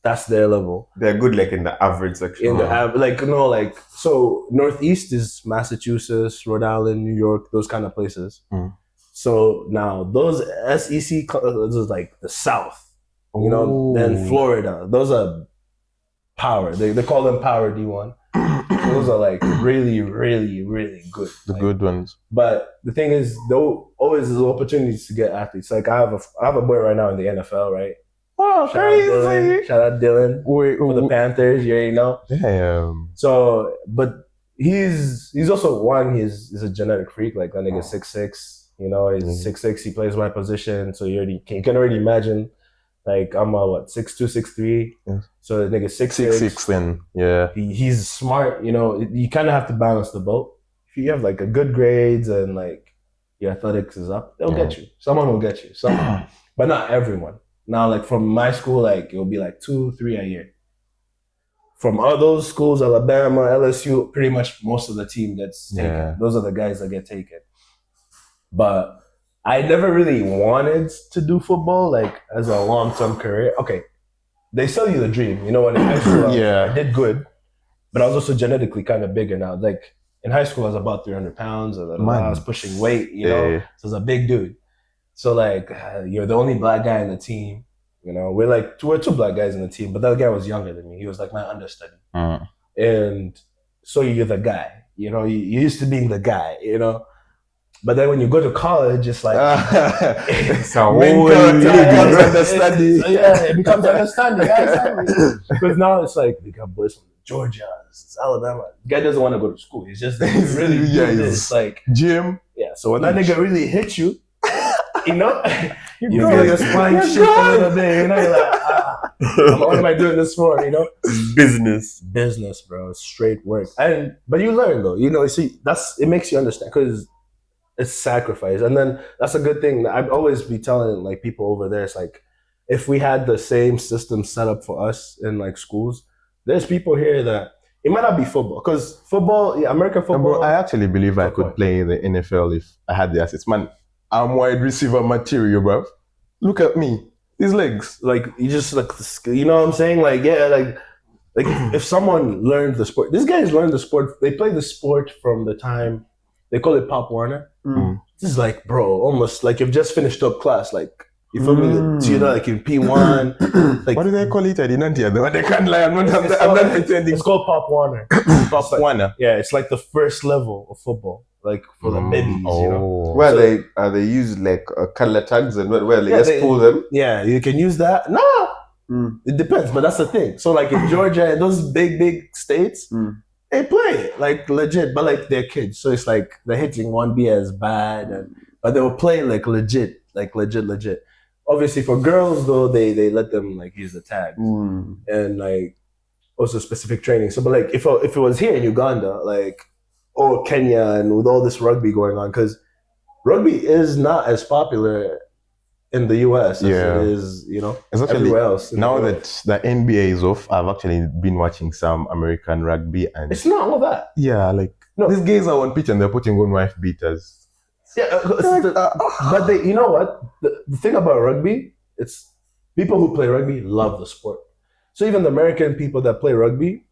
that's their level. They're good, like in the average section. In the so Northeast is Massachusetts, Rhode Island, New York, those kind of places. So now those SEC, those is like the South, then Florida. Those are power. They call them power D1. Those are like really, really, really good. The good ones. But the thing is, though, always there's opportunities to get athletes. Like I have a boy right now in the NFL, right? Oh, crazy! Shout out Dylan for the Panthers. You already know. Damn. So, but he's also one. He's a genetic freak. Like that nigga's 6'6". He's 6'6". He plays my position, so you can already imagine. Like I'm 6'2", 6'3". Yeah. So the nigga's 6'6". Then yeah, he's smart. You kind of have to balance the boat. If you have like a good grades and like your athletics is up, they'll get you. Someone will get you. Someone, but not everyone. Now, like from my school, like it'll be like 2-3 a year. From all those schools, Alabama, LSU, pretty much most of the team gets taken. Yeah. Those are the guys that get taken. But I never really wanted to do football like as a long-term career. Okay, they sell you the dream. When in high school I did good, but I was also genetically kind of bigger now. Like in high school I was about 300 pounds, and I was pushing weight, so I was a big dude. So like you're the only black guy in the team. We're two black guys in the team, but that guy was younger than me. He was like my understudy. And so you're the guy. You're used to being the guy, But then when you go to college, it's like it's a whole understanding. It becomes understanding. Because now it's like they got boys from Georgia, it's Alabama. The guy doesn't want to go to school. He's just really it's like gym. Yeah. So when that nigga really hits you, you feel your spine shift a little bit. You're like, what am I doing this for? Business, bro. It's straight work. But you learn though. It makes you understand because it's sacrifice. And then that's a good thing. I'd always be telling like people over there, it's like if we had the same system set up for us in like schools, there's people here that it might not be football because American football. Bro, I actually believe I could play in the NFL if I had the assets. Man, I'm wide receiver material, bro. Look at me, these legs. Like you just like you know what I'm saying? Like like if someone learned the sport, these guys learned the sport. They play the sport from the time they call it Pop Warner. This is like, bro, almost like you've just finished up class. Like you feel me? So like in P1. Like what do they call it? I didn't hear them. They can't lie. I'm not pretending. It's called Pop Warner. Pop Warner. Yeah, it's like the first level of football. Like for the babies, Where they use like color tags and where they just pull them. Yeah, you can use that. No, it depends, but that's the thing. So like in Georgia and those big states, they play like legit, but like they're kids, so it's like the hitting won't be as bad, but they will play like legit. Obviously, for girls though, they let them like use the tags and like also specific training. So, but like if it was here in Uganda, like. Or Kenya and with all this rugby going on, because rugby is not as popular in the US as Yeah. it is, It's actually, everywhere else. in the now world. that the NBA is off, I've actually been watching some American rugby, and It's not all that. yeah, like No. these guys are on pitch and they're putting on wife beaters. Yeah, but they, you know what? The thing about rugby, it's people who play rugby love the sport. So even the American people that play rugby,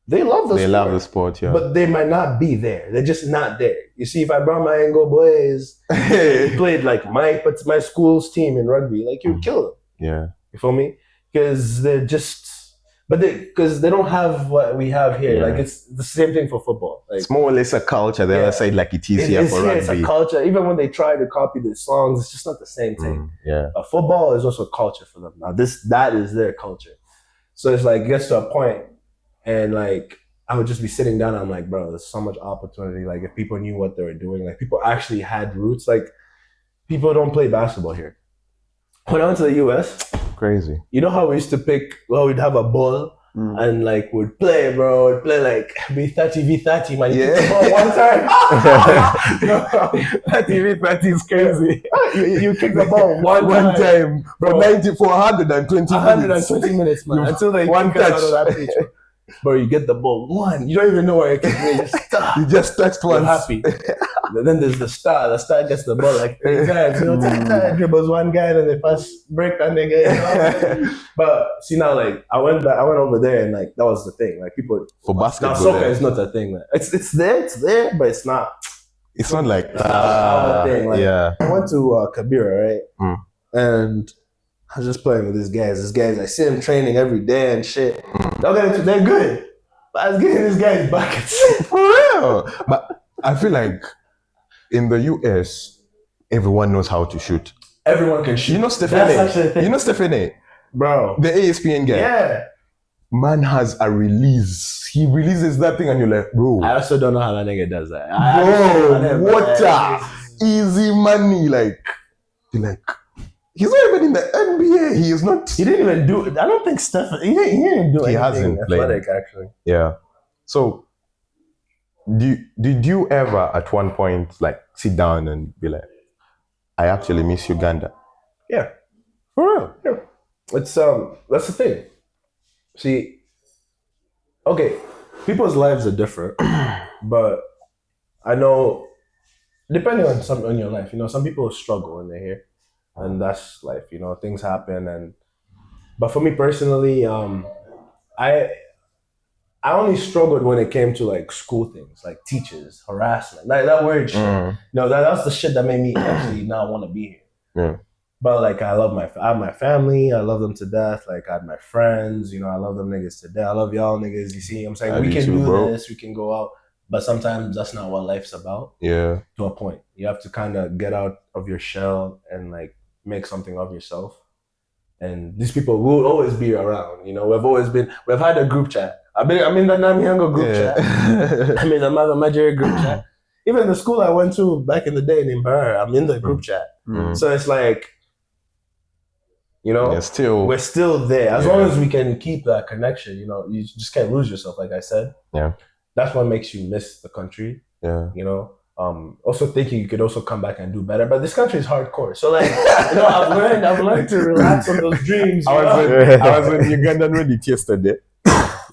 they love the They sport. love the sport, yeah. But they might not be there. They're just not there. You see, if I brought my Ango boys, played like my school's team in rugby, like you'd kill them. Yeah. You feel me? Because they're just, because they don't have what we have here. Yeah. Like it's the same thing for football. Like It's more or less a culture. The Yeah. other side, like it is here it's for here, rugby. it's a culture. Even when they try to copy the songs, it's just not the same thing. Yeah. But football is also a culture for them. Now that is their culture. So it's like it gets to a point, and like I would just be sitting down. I'm like, bro, there's so much opportunity. Like if people knew what they were doing, like people actually had roots. Like people don't play basketball here. When I went to the US, Crazy. you know how we used to pick? Well, we'd have a ball. And like we'd play, bro. We'd play like v30 man. You kick the ball one time. 30 is crazy. You kick the ball one time for 120 minutes, man. Until they one kick us touch. out of that pitch. Bro, you get the ball one. You don't even know where you're kicking it. You just touched You're once. happy. And then there's the star. The star gets the ball like 3 times. You know, dribbles one guy, and then they pass break that nigga. You know? But see now, like I went over there, and like that was the thing. Like people For now basketball, soccer is not a thing. Man. It's there, but it's not. it's not like our thing, like- yeah. I went to Kabira, right? Mm. And I was just playing with these guys. These guys, I see them training every day and shit. They're good. But I was getting these guys buckets. For real. But I feel like in the US, everyone knows how to shoot. Everyone can shoot. You know That's actually the Stephanie? thing. You know Stephanie? Bro. The ASPN guy. Yeah. Man has a release. He releases that thing and you're like, bro. I also don't know how that nigga does that. Bro, water. Easy money. Like, you're like, he's not even in the NBA. He is not. He didn't even do it. I don't think Steph. He didn't do He anything hasn't played. athletic, actually. Yeah. So, did you ever at one point like sit down and be like, I actually miss Uganda? Yeah. For real? Yeah. It's that's the thing. See, okay, people's lives are different, but I know depending on your life, you know, some people struggle when they're here, and that's life. You know, things happen, but for me personally, I only struggled when it came to like school things, like teachers, harassment, like that word shit. No, that's the shit that made me actually not want to be here. Yeah. But like I have my family, I love them to death. Like I have my friends, you know, I love them niggas to death. I love y'all niggas. You see what I'm saying? I We do can too, do bro. this, we can go out. But sometimes that's not what life's about, Yeah. to a point. You have to kind of get out of your shell and like make something of yourself. And these people will always be around. You know, we've had a group chat. I'm in the Namihango group chat. I'm in the Mother Major group chat. Even the school I went to back in the day in Imbar, I'm in the group chat. So it's like, you know, we're still there. As long as we can keep that connection, you know, you just can't lose yourself, like I said. Yeah. That's what makes you miss the country. Yeah. You know, also thinking you could also come back and do better. But this country is hardcore. So like, you know, I've learned to relax on those dreams. I was in Ugandan Reddit yesterday,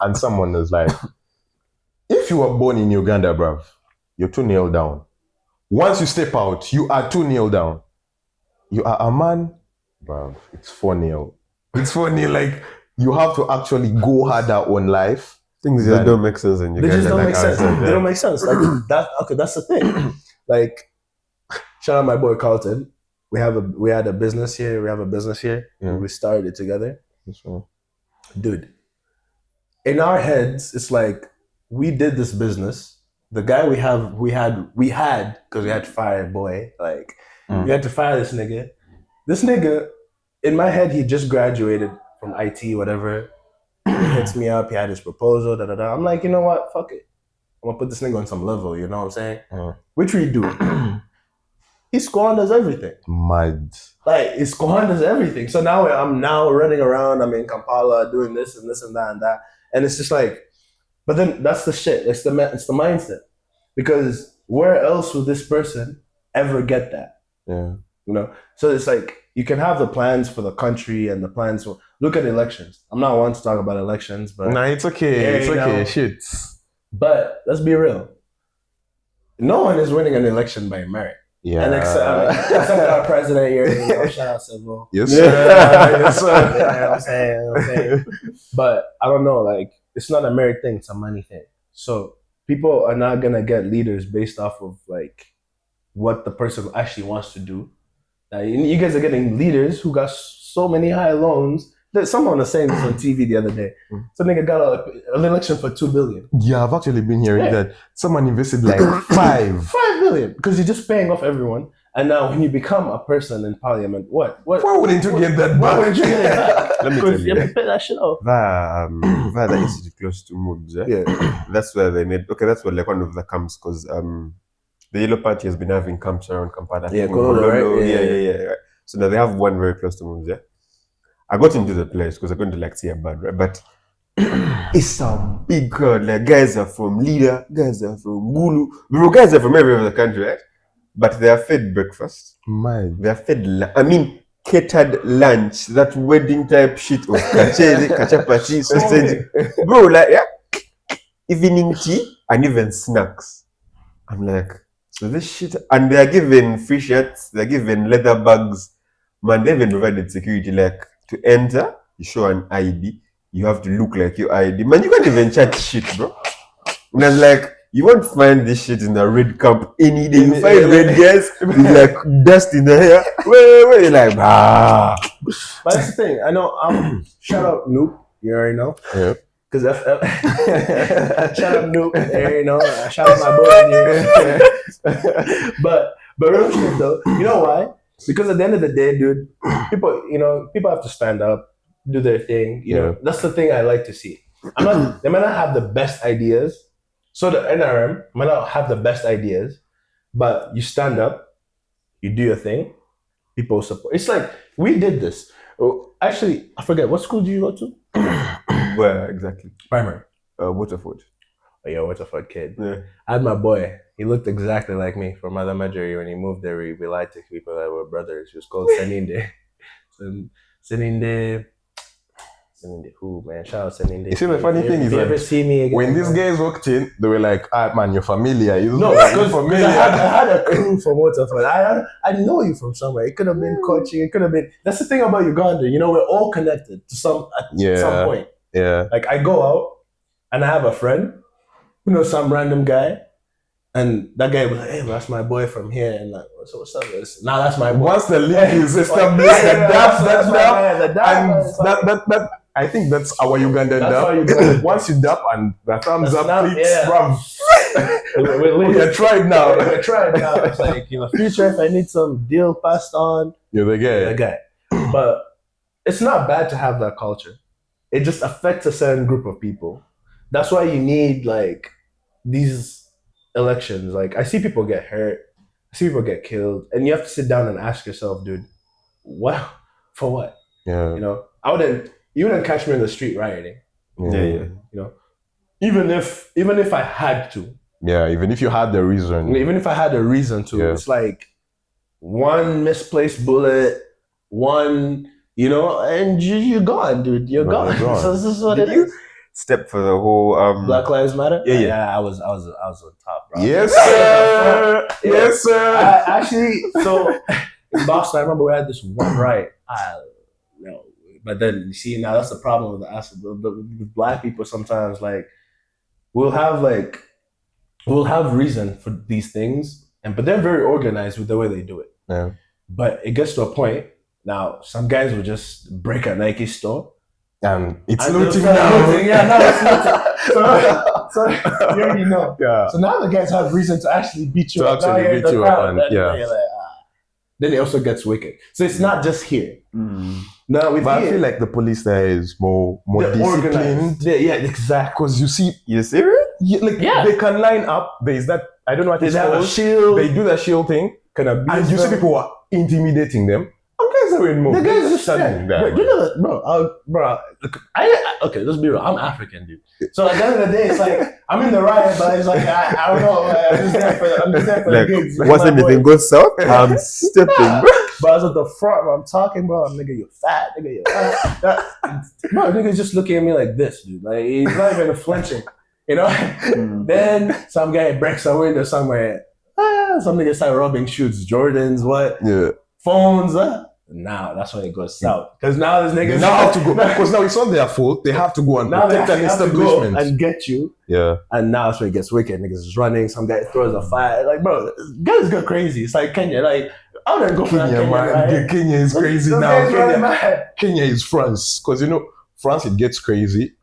and someone was like, if you were born in Uganda, bruv, you're 2-0 down. Once you step out, you are 2-0 down. You are a man, bruv, it's 4-0. It's 4-0, like, you have to actually go harder on life. Things just don't make sense in Uganda. They just don't like make I sense. said, They don't make sense. Like that. Okay, that's the thing. Like, shout out my boy Carlton. We had a business here. We have a business here. Yeah. We started it together. So, Dude, in our heads, it's like we did this business. The guy we had because we had to fire a boy. Like we had to fire this nigga. This nigga, in my head, he just graduated from IT, whatever. He hits me up. He had his proposal. Da da da. I'm like, you know what? Fuck it. I'm gonna put this nigga on some level. You know what I'm saying? Which we do. He squanders everything. mad. Like he squanders everything. So now I'm running around. I'm in Kampala doing this and this and that, and it's just like. But then that's the shit. It's the mindset. Because where else would this person ever get that? Yeah. You know, so it's like you can have the plans for the country and the plans for. Look at elections. I'm not one to talk about elections, but Nah, it's okay. Yeah, It's you okay. know. Shit. but let's be real. No one is winning an election by merit. Yeah. And except our president here. Shout out Civil. Yes, sir. Yes, sir. You know what I'm saying? But I don't know, like it's not a merit thing, it's a money thing. So people are not gonna get leaders based off of like what the person actually wants to do. You guys are getting leaders who got so many high loans. Someone was saying this on TV the other day. Some nigga got an election for $2 billion. Yeah, I've actually been hearing that someone invested like $5 billion because you're just paying off everyone. And now when you become a person in parliament, what? Why wouldn't you get that Why back? wouldn't you get it back? Let me tell Because you you. have to pay that shit off. Via the institute close to Moods, Yeah. that's where they made. Okay, that's where like one of the camps because the Yellow Party has been having camps around Kampala. Yeah, Kololo, Kololo, right? Yeah. Right. So now they have one very close to Moods. Yeah, I got into the place because I'm going to like see a bad, right? But it's a big crowd. Like guys are from Lida, guys are from Gulu, bro, guys are from every other country, right? But they are fed breakfast. They are fed. Catered lunch, that wedding type shit of kacheli, kachapati, sausage, bro. Like evening tea and even snacks. I'm like, so this shit, and they are given free shirts, they're given leather bags. Man, they even provided security. Like to enter, you show an ID, you have to look like your ID. Man, you can't even chat shit, bro. And I was like, you won't find this shit in the red camp any day. You find red guys with like dust in the hair. Wait, you're like, ah. But that's the thing. I know. Shout out Noop. You already know. Yeah. Because shout out Noop. You already know. Shout out my boy. But real shit though. You know why? Because at the end of the day, dude, people have to stand up, do their thing. You know, that's the thing I like to see. They might not have the best ideas. So the NRM might not have the best ideas, but you stand up, you do your thing, people support. It's like we did this. Oh, actually, I forget, what school do you go to? Where exactly? Primary. Waterford. Oh, you're a Waterford kid. Yeah. I had my boy. He looked exactly like me from Mother Majori. When he moved there, we lied to people that were brothers. He was called Seninde. Seninde. Who, man? Shout out Seninde. You see, the funny thing is if you ever see me again, when these guys walked in, they were like, "Ah, man, you're familiar." No, because I had a crew from Waterford. I know you from somewhere. It could have been coaching. It could have been. That's the thing about Uganda. You know, we're all connected to some point. Yeah. Like I go out and I have a friend who knows some random guy, and that guy was like, "Hey, that's my boy from here." And like, what's up? Now that's my boy. Once the link is established, that I think that's our Ugandan dub. Once you dub and the thumbs up, we're tried now. We're tried now. It's like in the future, if I need some deal passed on, you're the guy. But it's not bad to have that culture. It just affects a certain group of people. That's why you need like these elections. Like I see people get hurt, I see people get killed, and you have to sit down and ask yourself, dude, what for what? Yeah. You know, you wouldn't catch me in the street rioting. Yeah. You know, even if I had to. Yeah, even if you had the reason. Even if I had a reason to, it's like one misplaced bullet, one, and you're gone, dude. You're gone. So this is what it is. Step for the whole Black Lives Matter. Yeah. I was on top, bro. Yes, sir. Yes, sir. Actually, so in Boston, I remember we had this one riot. But then you see now that's the problem with us. The black people sometimes like we'll have reason for these things, but they're very organized with the way they do it. Yeah. But it gets to a point now. Some guys will just break a Nike store. And it's looting now. Yeah, now it's looting. So you already know. Yeah. So now the guys have reason to actually beat you up. Then it also gets wicked. So it's not just here. Now, I feel like the police there is more disciplined. Yeah, exactly. Because you see, you serious? They can line up. There is that. I don't know what it's called. They have a shield. They do the shield thing. And you see people are intimidating them. The guys just standing there. You know that, bro. Okay, let's be real. I'm African, dude. So at the end of the day, it's like I'm in the riot, but it's like I don't know. I'm just there for the gigs. Once anything goes south, I'm stepping, bro. But I was at the front, bro, I'm talking, bro. I'm nigga, you're fat, nigga, you're fat. Bro, nigga's just looking at me like this, dude. Like he's not even flinching, you know. Then some guy breaks a window somewhere. Some nigga start rubbing shoes, Jordans, what? Yeah. Phones. Now that's when it goes south. Because now this nigga Now have to go because now it's not their fault. They have to go and now they protect an have to go establishment. and get you. Yeah. And now that's when it gets wicked. Niggas is running. Some guy throws a fire. Like, bro, guys go crazy. It's like Kenya. Like, I wouldn't go for that Kenya, Kenya, man. right? Kenya is crazy Those now. guys running mad. Kenya is France. Because, you know, France, it gets crazy.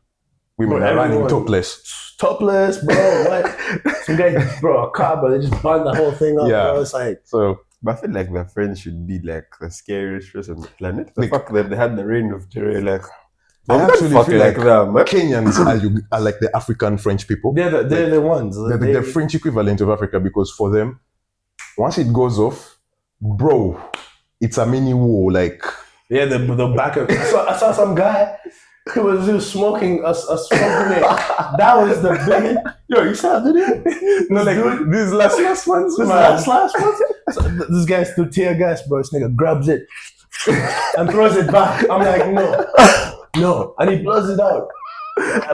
Women Bro, are running everyone- topless. Topless, bro. What? Some guy, bro, a car, but they just burned the whole thing up, Yeah. bro. It's like, So, But I feel like the French should be like the scariest race on the planet. The Like- fact that they had the reign of terror, like I I'm not actually fucking feel like like that, man. Kenyans are like the African French people. they're the ones. They're the French equivalent of Africa because for them, once it goes off, bro, it's a mini war. Like, Yeah, the back of. I saw some guy. He was smoking a smoking it. That was the biggest. Yo, you saw that video? no, like these last ones, This man. last one. So this guy's through tear gas, bro. This nigga grabs it and throws it back. I'm like, no, and he blows it out.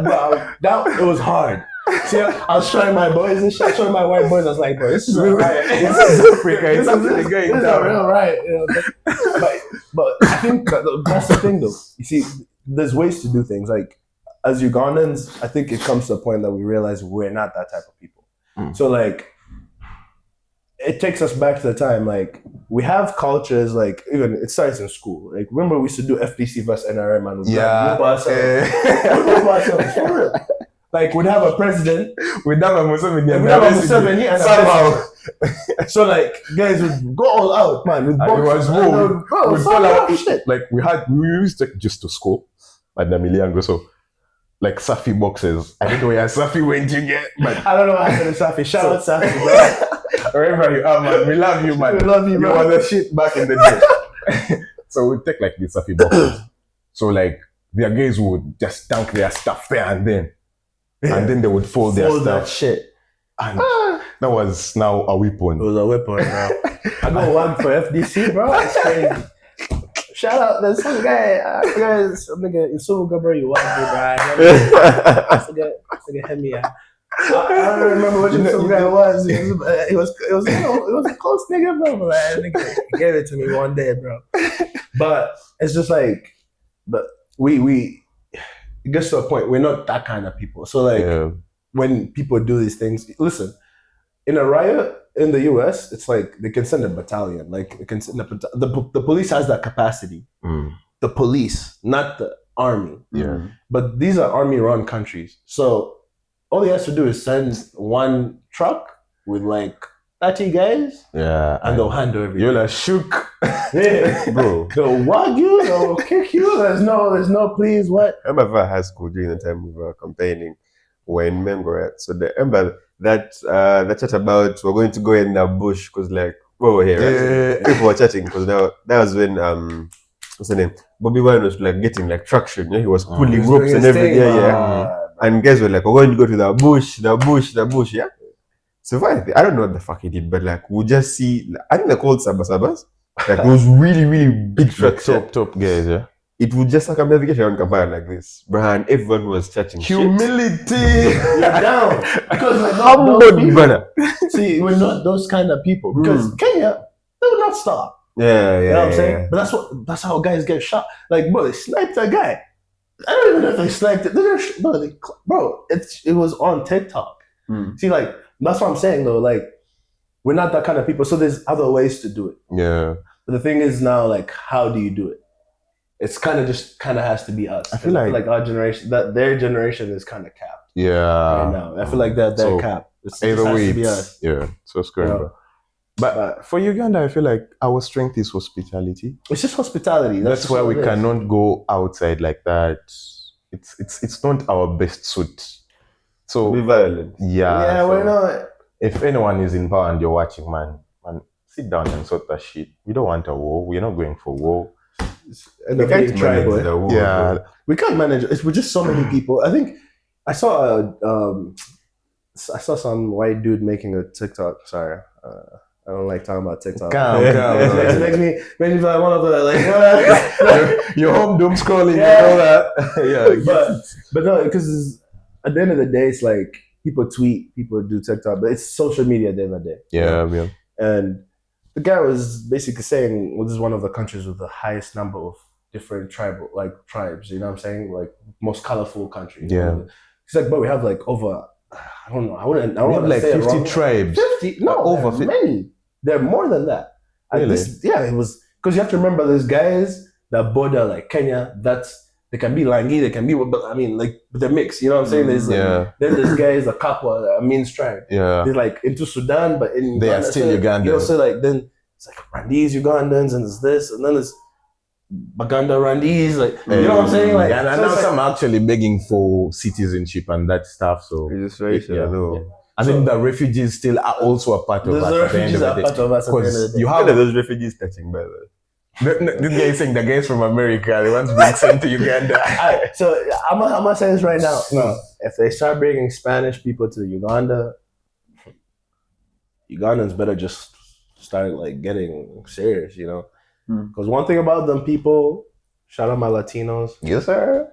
But it was hard. See, I was showing my boys and shit, showing my white boys. I was like, bro, this is a riot. This is Africa. It's actually This going is a down. real riot. You know? But I think that's the thing, though. You see, there's ways to do things. Like, as Ugandans, I think it comes to a point that we realize we're not that type of people. So, like, it takes us back to the time, like, we have cultures, like, even it starts in school. Like, remember we used to do FPC versus NRM and we'd Yeah. whoop ourselves for real. Like, we'd have a president, We'd have a Museveni and we'd have a basically, Museveni and a somehow. president. So, like, guys would go all out, man. With And it was boxing. war. Bro, We'd fuck fall out. off, shit. Like we used to just to school at the Miliango, so like Safi boxes. I don't know where Safi went to get, but I don't know what happened to Safi. Shout out Safi, bro. wherever you are, man, we love you, man. We love you, You bro. were the shit back in the day. So we take like the Safi boxes. So like their guys would just dunk their stuff there and then they would fold their Fold that stuff. shit. And that was now a weapon. It was a weapon, bro. I got one for FDC, bro. It's crazy. Shout out, there's some guy, some nigga in Suga, bro. You want me, bro? This nigga hit me. I don't remember what some guy was. It was a close nigga, bro. But like, nigga gave it to me one day, bro. But it's just like, but we it gets to a point we're not that kind of people. So like when people do these things, listen, in a riot in the US, it's like they can send a battalion. Like it can send the police has that capacity. The police, not the army. Yeah. But these are army-run countries. So all he has to do is send one truck with like 30 guys, Yeah. and they'll handle everything. You're like shook. Yeah. Bro, They'll wag you, they'll kick you. There's no please, what? I remember high school during the time we were campaigning. We're in Mengo, right? So the remember that chat about we're going to go in the bush because like we were here, right? Yeah. People were chatting because that was when what's the name? Bobby Wine was like getting like traction. Yeah, he was pulling He's ropes doing and his everything. thing, Yeah. And guys were like, we're going to go to the bush, yeah. So I don't know what the fuck he did, but like we'll just see. I think they're called sabas. Like those really, really big trucks. Yeah. Top guys, yeah. It would just circumnavigate around Kampala like this, bruh, and everyone was chatting shit. Humility. You're down. Because we're not Humble, those people. brother. See, we're not those kind of people. Because Kenya, they will not stop. Yeah. You know what I'm saying? But that's how guys get shot. Like, bro, they sniped a guy. I don't even know if they sniped it. It was on TikTok. See, like, that's what I'm saying though. Like, we're not that kind of people. So there's other ways to do it. Yeah. But the thing is now, like, how do you do it? It's kind of has to be us. I feel like our generation, that their generation is kind of capped Yeah. right now. I feel like they're So, capped. It Either has way, to be it's- us. yeah. So scary, Yeah. bro. But for Uganda, I feel like our strength is hospitality. It's just hospitality. That's just why what we it is. cannot go outside like that. It's not our best suit. Be So violent. Yeah, so we're not. if anyone is in power and you're watching, man, sit down and sort that shit. We don't want a war. We're not going for war. End We up can't being tried, manage boy. the war. Yeah. We can't manage it. We're just so many people. I think I saw I saw some white dude making a TikTok. Sorry, I don't like talking about TikTok. Calm. It makes me feel like one of the like. Your home doom scrolling Yeah. and all that. But no, because at the end of the day, it's like people tweet, people do TikTok, but it's social media at the end of the day. Yeah. And the guy was basically saying, well, this is one of the countries with the highest number of different tribes. You know what I'm saying? Like most colorful country. Yeah. He's like, but we have like over. I don't know. I We wouldn't have like say it 50 wrong. tribes. 50? No, Over over many. There are more than that. Really? It was because you have to remember there's guys that border like Kenya. They can be Langi, they can be, but I mean, like they're mixed. You know what I'm saying? There's like, then there's guys, the Kapwa, that are mean tribe. Yeah. They're like into Sudan, but in They are Uganda, still Ugandans. You know, so like then it's like Randis, Ugandans, and there's this, and then there's Baganda Randis, like you know what I'm saying? Like, and so now it's like- some are actually begging for citizenship and that stuff. So Registration, Yeah. though. I think the refugees still are also a part of There's us. the At the end refugees of are the part day. of us at the end of Because the day. you How have are those refugees touching, by the way? this guy is saying the guys from America, the ones being sent to Uganda. Alright, so I'm gonna say this right now. No, if they start bringing Spanish people to Uganda, Ugandans better just start like getting serious, you know. Because one thing about them people, shout out my Latinos, Yes, sir.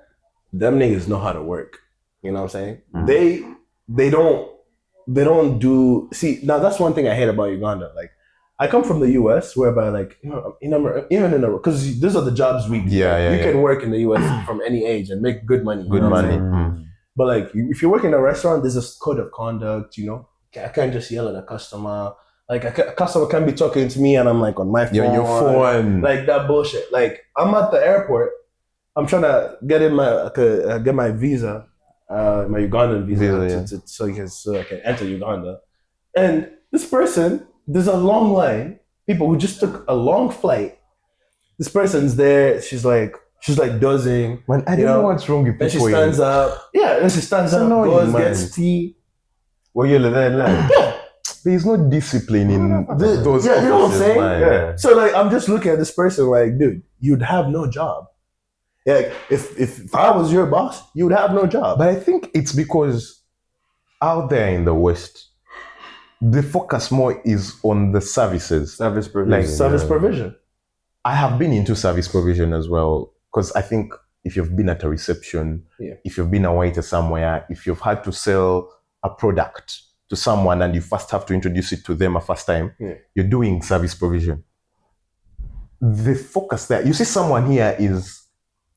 them niggas know how to work. You know what I'm saying? They don't do. See, now that's one thing I hate about Uganda. Like, I come from the US, whereby like even in because these are the jobs we do. Yeah, You can work in the US from any age and make good money. Good you know what I'm money. saying? But like, if you work in a restaurant, there's a code of conduct. You know, I can't just yell at a customer. Like a customer can be talking to me and I'm like on my phone. You're on your phone. Like that bullshit. Like I'm at the airport. I'm trying to get in get my visa, my Ugandan visa, so I can enter Uganda. And this person, there's a long line. People who just took a long flight. This person's there. She's like dozing. Man, I don't know what's wrong with Then she people. stands up. Yeah, then she stands It's up, annoying, goes, man. gets tea. Well, you're there, like. There's no discipline in those Yeah, you know what I'm offices, saying? man. Yeah. So like I'm just looking at this person like, dude, you'd have no job. Yeah, like, if I was your boss, you would have no job. But I think it's because out there in the West, the focus more is on the services. Service provision. Like Service provision. I have been into service provision as well, because I think if you've been at a reception, if you've been a waiter somewhere, if you've had to sell a product to someone and you first have to introduce it to them a first time, you're doing service provision. The focus there, you see someone here is,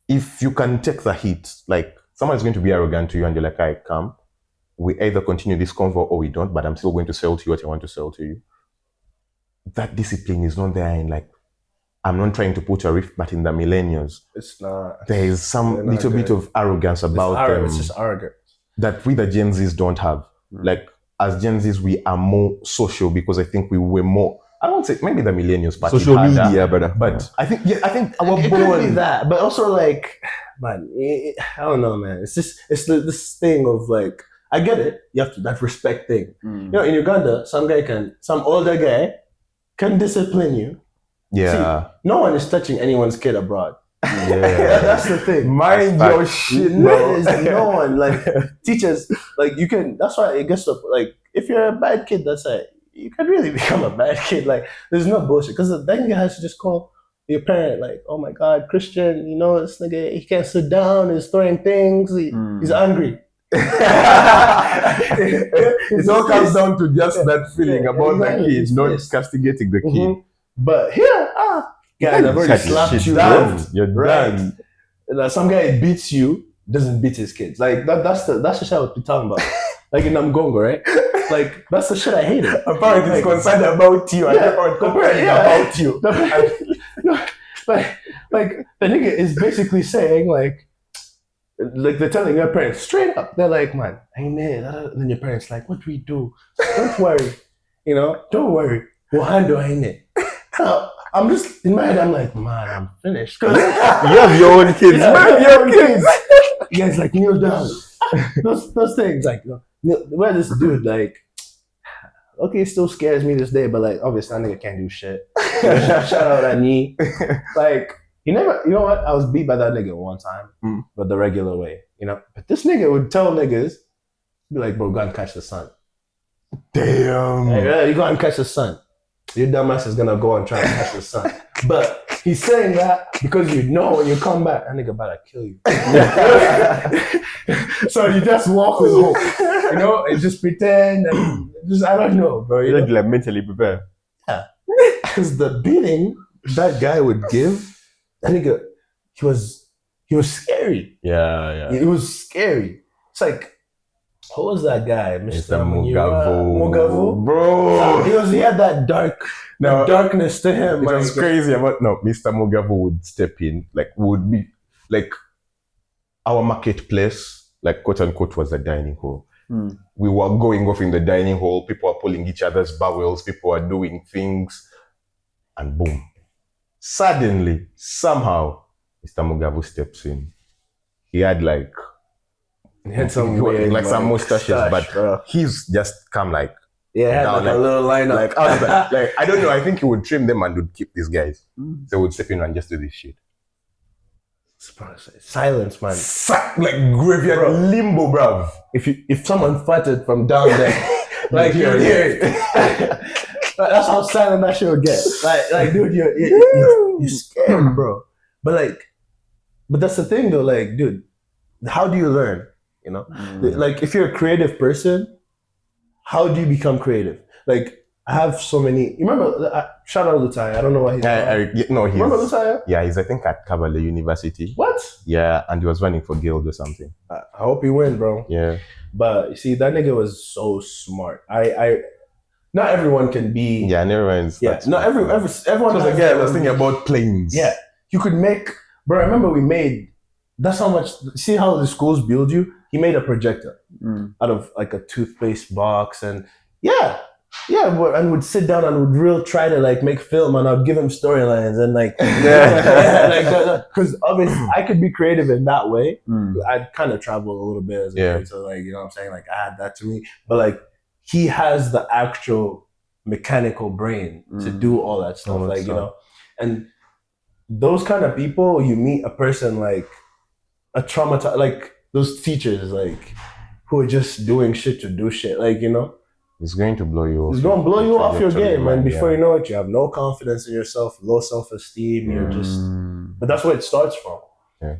if you can take the heat, like someone is going to be arrogant to you and you're like, I come, we either continue this convo or we don't, but I'm still going to sell to you what I want to sell to you. That discipline is not there in like, I'm not trying to put a rift, but in the millennials, It's not. there is some little bit of arrogance about them It's just arrogant. that we the Gen Zs don't have. Like as Gen Zs, we are more social because I think we were more, I don't say maybe the millennials partied Social harder, media, brother. but I think our It could be born that, but also like, man, I don't know, man. It's this thing of like, I get it. You have to that respect thing. You know, in Uganda, some older guy can discipline you. yeah. See, no one is touching anyone's kid abroad. Yeah. That's the thing. Mind That's your fact. shit, No, bro. there's no one like teachers. Like you can. That's why it gets to like if you're a bad kid, that's it. You can really become a bad kid. Like there's no bullshit because then you have to just call your parent like, oh my god, Christian, you know this nigga, he can't sit down, he's throwing things, he's angry. It all comes down to just that feeling about the exactly. kid, not Yes. castigating the kid. But here, guys, I've already Shut slapped shit you down. down. You're Right. done. Like, some guy beats you, doesn't beat his kids. Like that's the shit I would be talking about. Like in Namgongo, right? Like that's the shit I hated. Apparently, it's concerned about you and not complaining about you. like the nigga is basically saying like they're telling your parents straight up. They're like, man, ain't it? Then your parents like, what do we do? Don't worry, you know, don't worry. We'll handle ain't it. I'm just in my head. I'm like, man, I'm finished. You have your own kids, man. your own kids. You guys like kneel down. Those things like where this dude like. Okay, it still scares me this day, but like obviously that nigga can't do shit. Shout out that knee. Like you know what? I was beat by that nigga one time, but the regular way, you know. But this nigga would tell niggas, be like, bro, go and catch the sun. Damn. Hey, you go and catch the sun. your dumbass is gonna go and try and catch the sun. But he's saying that because you know when you come back, that nigga about to kill you. So you just walk with hope, you know, and just pretend and just I don't know, bro. You like mentally prepare. Because the beating that guy would give, that nigga, he was scary. Yeah. It was scary. It's like, who was that guy? Mr. Mugavo. Mugavo? Bro. He had that darkness to him. It was crazy. Mr. Mugavo would step in, would be like our marketplace, quote unquote, was the dining hall. We were going off in the dining hall, people are pulling each other's bowels, people are doing things, and boom. Suddenly, somehow, Mr. Mugavo steps in. He had some weird, some mustaches, but bro. he's just come down, a little lineup. I don't know, I think he would trim them and would keep these guys. So he would step in and just do this shit. Silence, man. Graveyard Bro. limbo, bruv. If someone farted from down there, you'd hear it. That's how silent that shit would get. Dude, you're scared, bro. But that's the thing though, dude, how do you learn? You know? If you're a creative person, how do you become creative? I have so many. You remember? Shout out Lutai. I don't know what he's. Remember Lutai? Yeah, he's I think at Kavala University. What? Yeah, and he was running for guild or something. I hope you win, bro. Yeah. But you see, that nigga was so smart. Not everyone can be. Yeah, and everyone's. Yeah, not everyone. Because again, I was thinking about planes. Yeah, you could make. Bro, I remember we made. That's how much. See how the schools build you. He made a projector out of a toothpaste box and and would sit down and would try to make film and I'd give him storylines and because obviously I could be creative in that way. I'd kind of travel a little bit as a kid, so you know what I'm saying, I had that to me, but he has the actual mechanical brain to do all that stuff, you know, and those kind of people, you meet a person a traumatized, those teachers who are just doing shit to do shit, you know. It's going to blow you off. It's going to blow you off your game, man. Before you know it, you have no confidence in yourself, low self-esteem. You're just, but that's where it starts from. Yeah.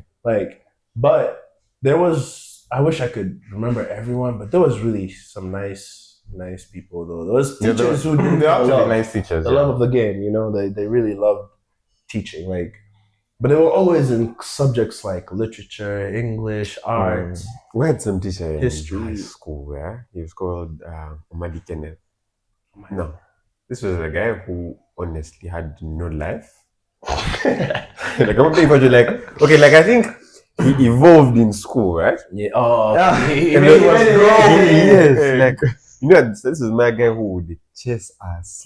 But there was, I wish I could remember everyone, but there was really some nice people though. There was teachers who didn't love nice teachers. The love of the game, you know. They really loved teaching, but they were always in subjects like literature, English, art. We had some teacher in History. high school where he was called Omadi Kenneth. No, this was a guy who honestly had no life. I'm not if I think he evolved in school, right? Yeah. Oh, he And really then was yes, you know, this is my guy who would chase us.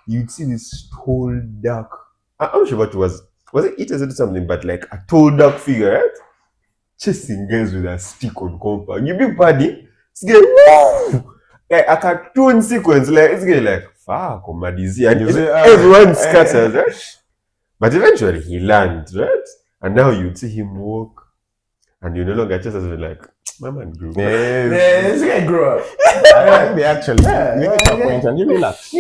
You'd see this tall, dark. I'm not sure what it was. Was it or something? But a tall, dark figure, right? Chasing guys with a stick on compound. You be party, it's getting woo! A cartoon sequence, it's getting fuck, Omadizi, and everyone scatters, right? But eventually he learned, right? And now you see him walk, and you no longer chase us with my man grew up. Yeah, this guy grew up. they actually make a point and you relax.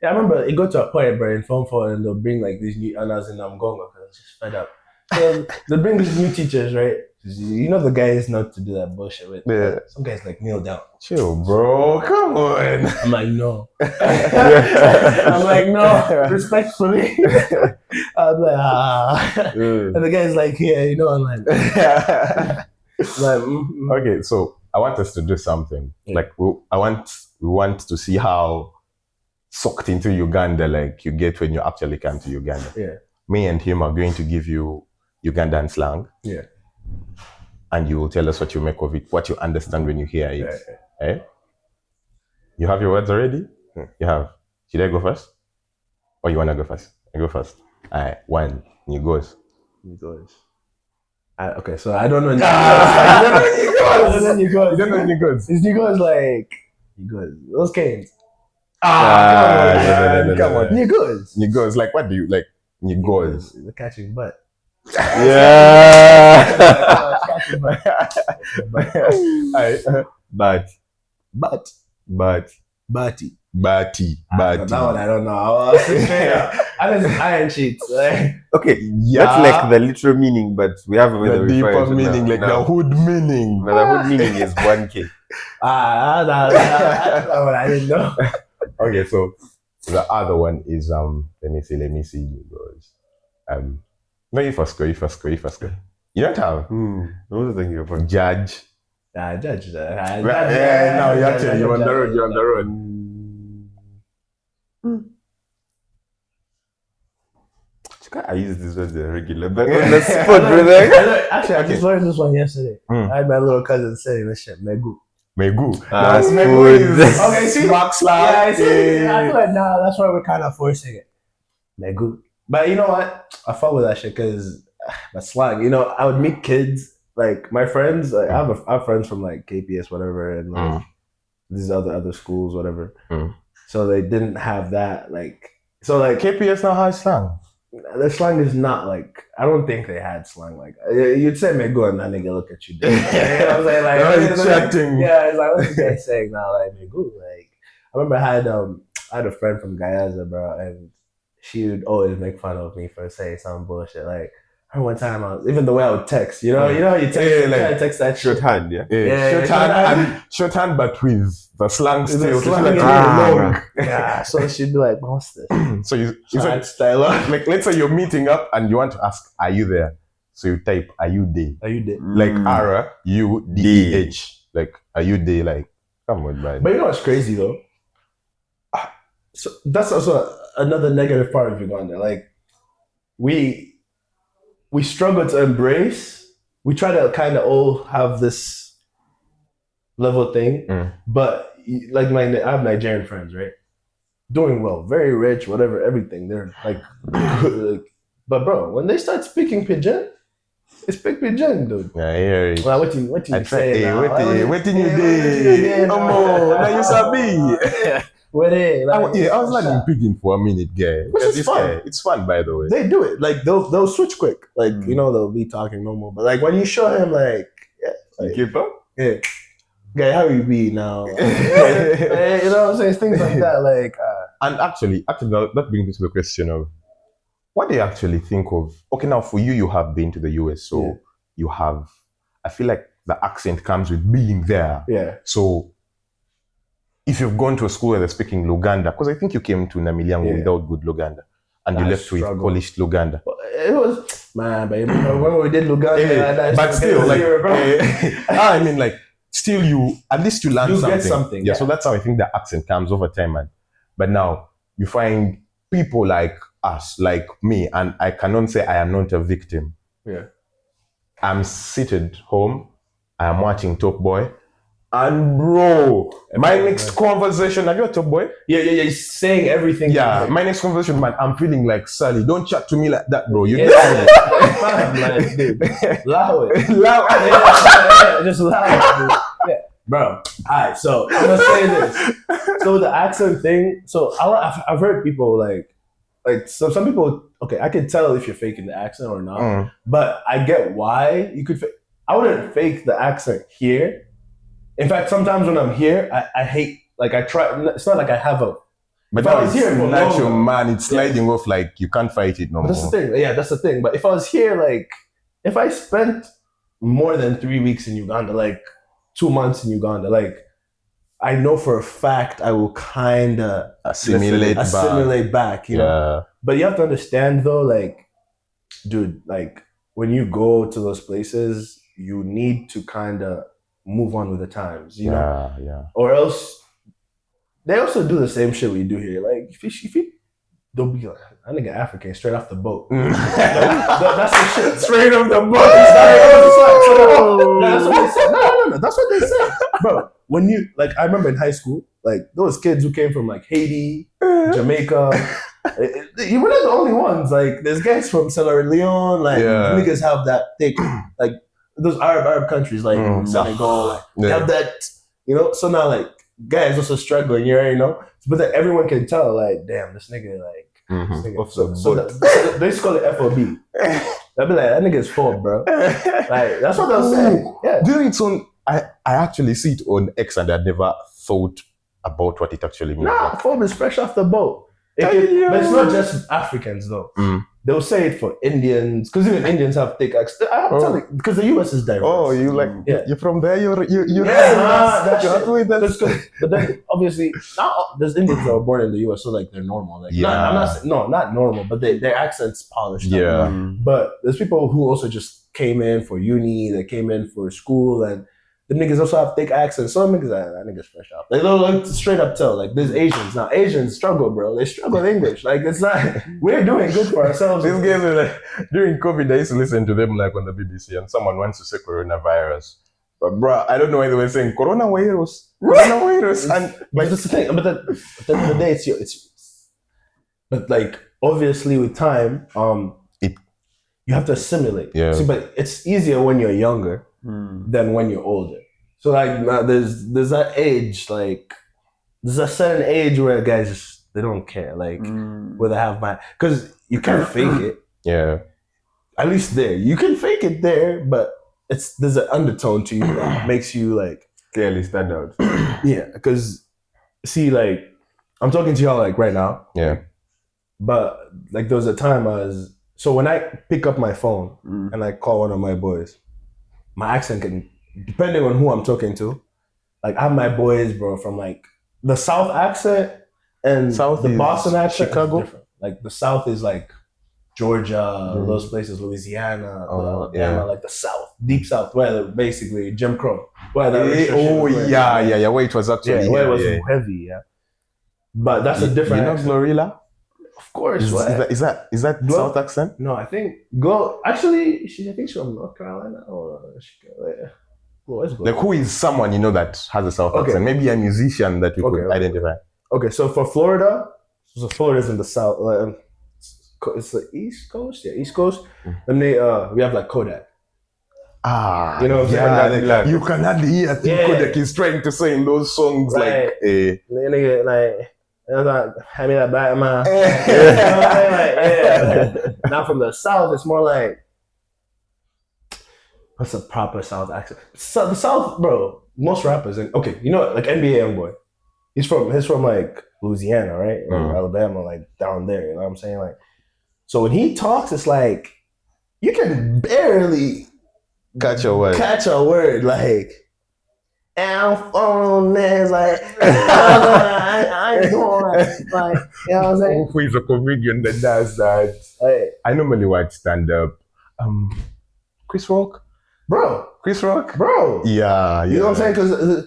I remember it got to a point, bro, in Form 4, and they'll bring these new honors in Namgonga because I was just fed up. So they bring these new teachers, right? You know the guys not to do that bullshit with. Yeah. Some guys kneel down. Chill, bro. Come on. I'm like, no. I'm like, no. Respectfully. I'm like, And the guy's yeah, you know, I'm like, Okay, so I want us to do something. Yeah. We want to see how sucked into Uganda you get when you actually come to Uganda. Yeah. Me and him are going to give you Ugandan slang. Yeah. And you will tell us what you make of it, what you understand when you hear it. Yeah. Eh? You have your words already? You have. Should I go first? Or you want to go first? I go first. All right, one. You goes. Okay, so I don't know. You don't know You Nigos. His Nigos Nigos. Those canes. Come on. Nigos. Nigos. What do you like? Nigos. The catching butt. Yeah. Catching butt. But But Bati. Bati. That one I don't know. I was straight up. I just iron sheets. Like, okay, Yeah. that's like the literal meaning, but we have a way The to refer deeper it meaning, now. like the hood meaning. But the hood meaning is 1K. that one I didn't know. Okay, so the other one is let me see you guys. No, you first go. You don't have I was thinking about judge. Judge. No, you're on the road. I use this as a regular, but on the spot, brother. Actually, I just learned this one yesterday. I had my little cousin saying this shit, Megu. Megu. Ah, No, food. Okay, see? Smack slap. Yeah, I feel like now that's why we're kind of forcing it. Megu. But you know what? I fuck with that shit because my slang. You know, I would meet kids like my friends. Like, I have friends from like KPS, whatever, and like these other schools, whatever. So they didn't have that. Like, so like KPS now has slang. their slang is not like, I don't think they had slang like, you'd say Megu and that nigga look at you. You know what I'm saying? Like, yeah, it's like, what's the guy saying now? Like, Megu. Like, I remember I had a friend from Gayaza, bro, and she would always make fun of me for saying some bullshit. Like, I remember one time, even the way I would text, you know how you text, try to text that shit. Shorthand, yeah. Shorthand, but with the slang still. Slang, long. Yeah, so she'd be like, what's this? So you So style up. like, let's say you're meeting up and you want to ask, are you there? So you type, are you there? Are you there? Like RUDEH. Like, are you there? Like, come on, man. But you know what's crazy though? So that's also another negative part of Uganda. Like, we struggle to embrace. We try to kind of all have this level thing, but like I have Nigerian friends, right? Doing well, very rich, whatever, everything. They're like, but bro, when they start speaking pidgin, it's speak pidgin, dude. Yeah, I hear it. Well, what you say now? What did you do? Come on, now you sabi. What they? I was learning pidgin for a minute, guy. Which is fun. It's fun, by the way. They do it. Like they'll switch quick. Like you know they'll be talking normal, but like when you show him like, Keep up? yeah, guy, how you be now? You know what I'm saying? Things like that. Like, and actually, that brings me to the question of what do you actually think of? Okay, now for you have been to the US, so you have. I feel like the accent comes with being there. Yeah. So if you've gone to a school where they're speaking Luganda, because I think you came to Namilyango without good Luganda, and you left with polished Luganda. It was man, but when we did Luganda, but still, like, I mean, like, still at least you learn something. Get something. Yeah, so that's how I think the accent comes over time, man. But now you find people like us, like me, and I cannot say I am not a victim. Yeah. I'm seated home, I am watching Top Boy. And bro, my next conversation, have you a Top Boy? Yeah, he's saying everything. Yeah, my next conversation, man, I'm feeling like Sally. Don't chat to me like that, bro. You get it? Like, dude, allow it. Just allow it, dude. Yeah, bro. Alright, so I'm gonna say this. So the accent thing. So I've heard people like so some people. Okay, I can tell if you're faking the accent or not, but I get why you could. I wouldn't fake the accent here. In fact, sometimes when I'm here, I hate, like I try, it's not like I have a, but that is natural, man. It's sliding off like you can't fight it no more. That's the thing. Yeah, that's the thing. But if I was here, like, if I spent more than 3 weeks in Uganda, like 2 months in Uganda, like, I know for a fact I will kind of assimilate back, you know? But you have to understand though, like, dude, like, when you go to those places, you need to kind of move on with the times, you know? Yeah. Or else they also do the same shit we do here. Like if you don't be like, I think African straight off the boat. That's the shit. Straight off the boat. That's what they said. No. That's what they said. Bro, when you like I remember in high school, like those kids who came from like Haiti, Jamaica, you were not the only ones. Like there's guys from Sierra Leone, like niggas have that thick, like those Arab countries like Senegal, like, they have that, you know. So now like guys also struggling, you already know. But then everyone can tell, like, damn, this nigga, like, this nigga. So they just call it FOB. They'll be like, that nigga's fault, bro. Like that's what they'll say. Yeah. Do it's on. I actually see it on X, and I never thought about what it actually means. Nah, foam is fresh off the boat. But it's not just Africans though. They'll say it for Indians, because even Indians have thick accents. I have to tell you, because the US is diverse. Oh, you like you're from there? You're that's happy with that? But then obviously now there's Indians that were born in the US, so like they're normal. Like not normal, but their accents polished. Yeah. But there's people who also just came in for uni, they came in for school, and the niggas also have thick accents. Some niggas, that niggas fresh out. Like, they'll like straight up tell. Like, there's Asians. Now, Asians struggle, bro. They struggle in English. Like, it's not, we're doing good for ourselves. These guys are like, during COVID, I used to listen to them like on the BBC, and someone wants to say coronavirus. But, bro, I don't know why they were saying coronavirus. And, like, that's the thing. But at the end of the day, it's but, like, obviously with time, you have to assimilate. Yeah. See, but it's easier when you're younger than when you're older. So like there's that age, like there's a certain age where guys just they don't care, like where they have because you can't fake it. Yeah. At least there. You can fake it there, but there's an undertone to you that makes you like clearly stand out. Yeah, because see, like I'm talking to y'all like right now. Yeah. But like there was a time so when I pick up my phone and I call one of my boys, my accent can, depending on who I'm talking to, like I have my boys, bro, from like the South accent and South the Boston accent, Chicago. is different. Like the South is like Georgia, those places, Louisiana, Alabama, like the South, deep South, where basically Jim Crow. Where where it was actually where it was heavy, yeah. But that's a different. You know accent. Glorilla? Of course. Is that South accent? No, I think actually, I think she's from North Carolina or Like who is someone you know that has a South accent? Maybe a musician that you could identify. Okay, so for Florida, Florida's in the South. It's the East Coast, East Coast. Then we have like Kodak. Ah, you know what I'm saying? Like, you can hardly hear Kodak is trying to say in those songs right. Nigga, like. Hand me that back, man. Now from the South, it's more like what's a proper South accent? So the South, bro. Most rappers, you know, like NBA YoungBoy. He's from like Louisiana, right? Or Alabama, like down there. You know what I'm saying? Like, so when he talks, it's like you can barely catch a word, like. On there, like I ain't going like you know what I'm saying? Who is a comedian that does that? Hey. I normally watch stand up. Chris Rock, bro. Yeah. You know what I'm saying? Because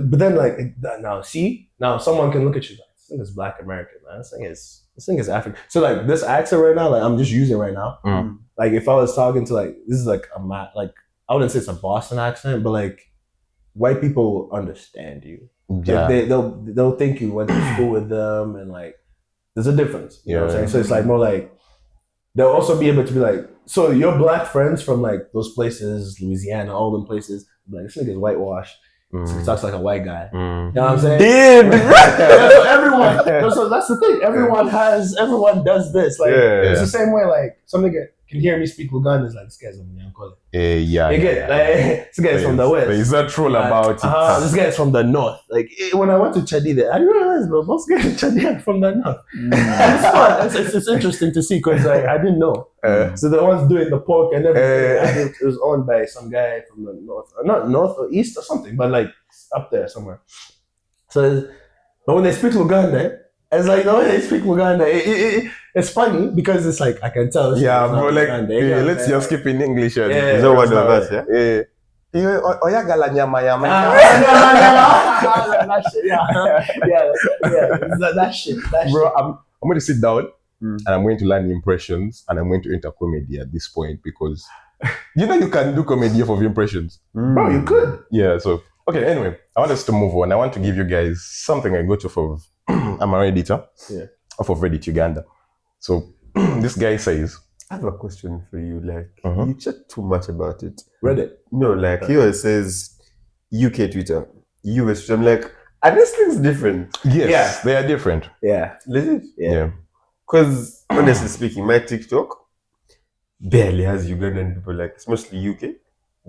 but then like now someone can look at you like this thing is Black American, man. This thing is African. So like this accent right now, like I'm just using right now. Like if I was talking to like this is like I wouldn't say it's a Boston accent, but like. White people understand you. Yeah. Like they'll think you went to school with them and like there's a difference. You know what I'm saying? So it's like more like they'll also be able to be like, so your Black friends from like those places, Louisiana, all them places, like this nigga's whitewashed. So he talks like a white guy. You know what I'm saying? So everyone so that's the thing. Everyone does this. Like it's the same way like some nigga can hear me speak Luganda, it's like this guy's from Nyankole. This guy's from the west. Is that troll about it? This guy's from the north. Like when I went to Chadi there, I didn't realize, but most guys in Chadi are from the north. It's fun. It's interesting to see because like, I didn't know. So the ones doing the pork and everything, I think it was owned by some guy from the north, not north or east or something, but like up there somewhere. So, but when they speak Luganda, it's like the way they speak Luganda, it's funny because it's like I can tell. Bro, like let's just skip in English. Is that one of us? Oyagala nyama. That shit. Bro, I'm going to sit down and I'm going to learn impressions and I'm going to enter comedy at this point because you know you can do comedy off of impressions. Bro, you could. Yeah, so okay, anyway, I want us to move on. I want to give you guys something I got off of I'm an editor off of Reddit Uganda. So this guy says, I have a question for you. Like, you chat too much about it. Reddit? No, like here it says UK Twitter, US. I'm like, are these things different? Yes, they are different. Yeah. Legit? Yeah. Because honestly speaking, my TikTok barely has Ugandan people. Like, it's mostly UK,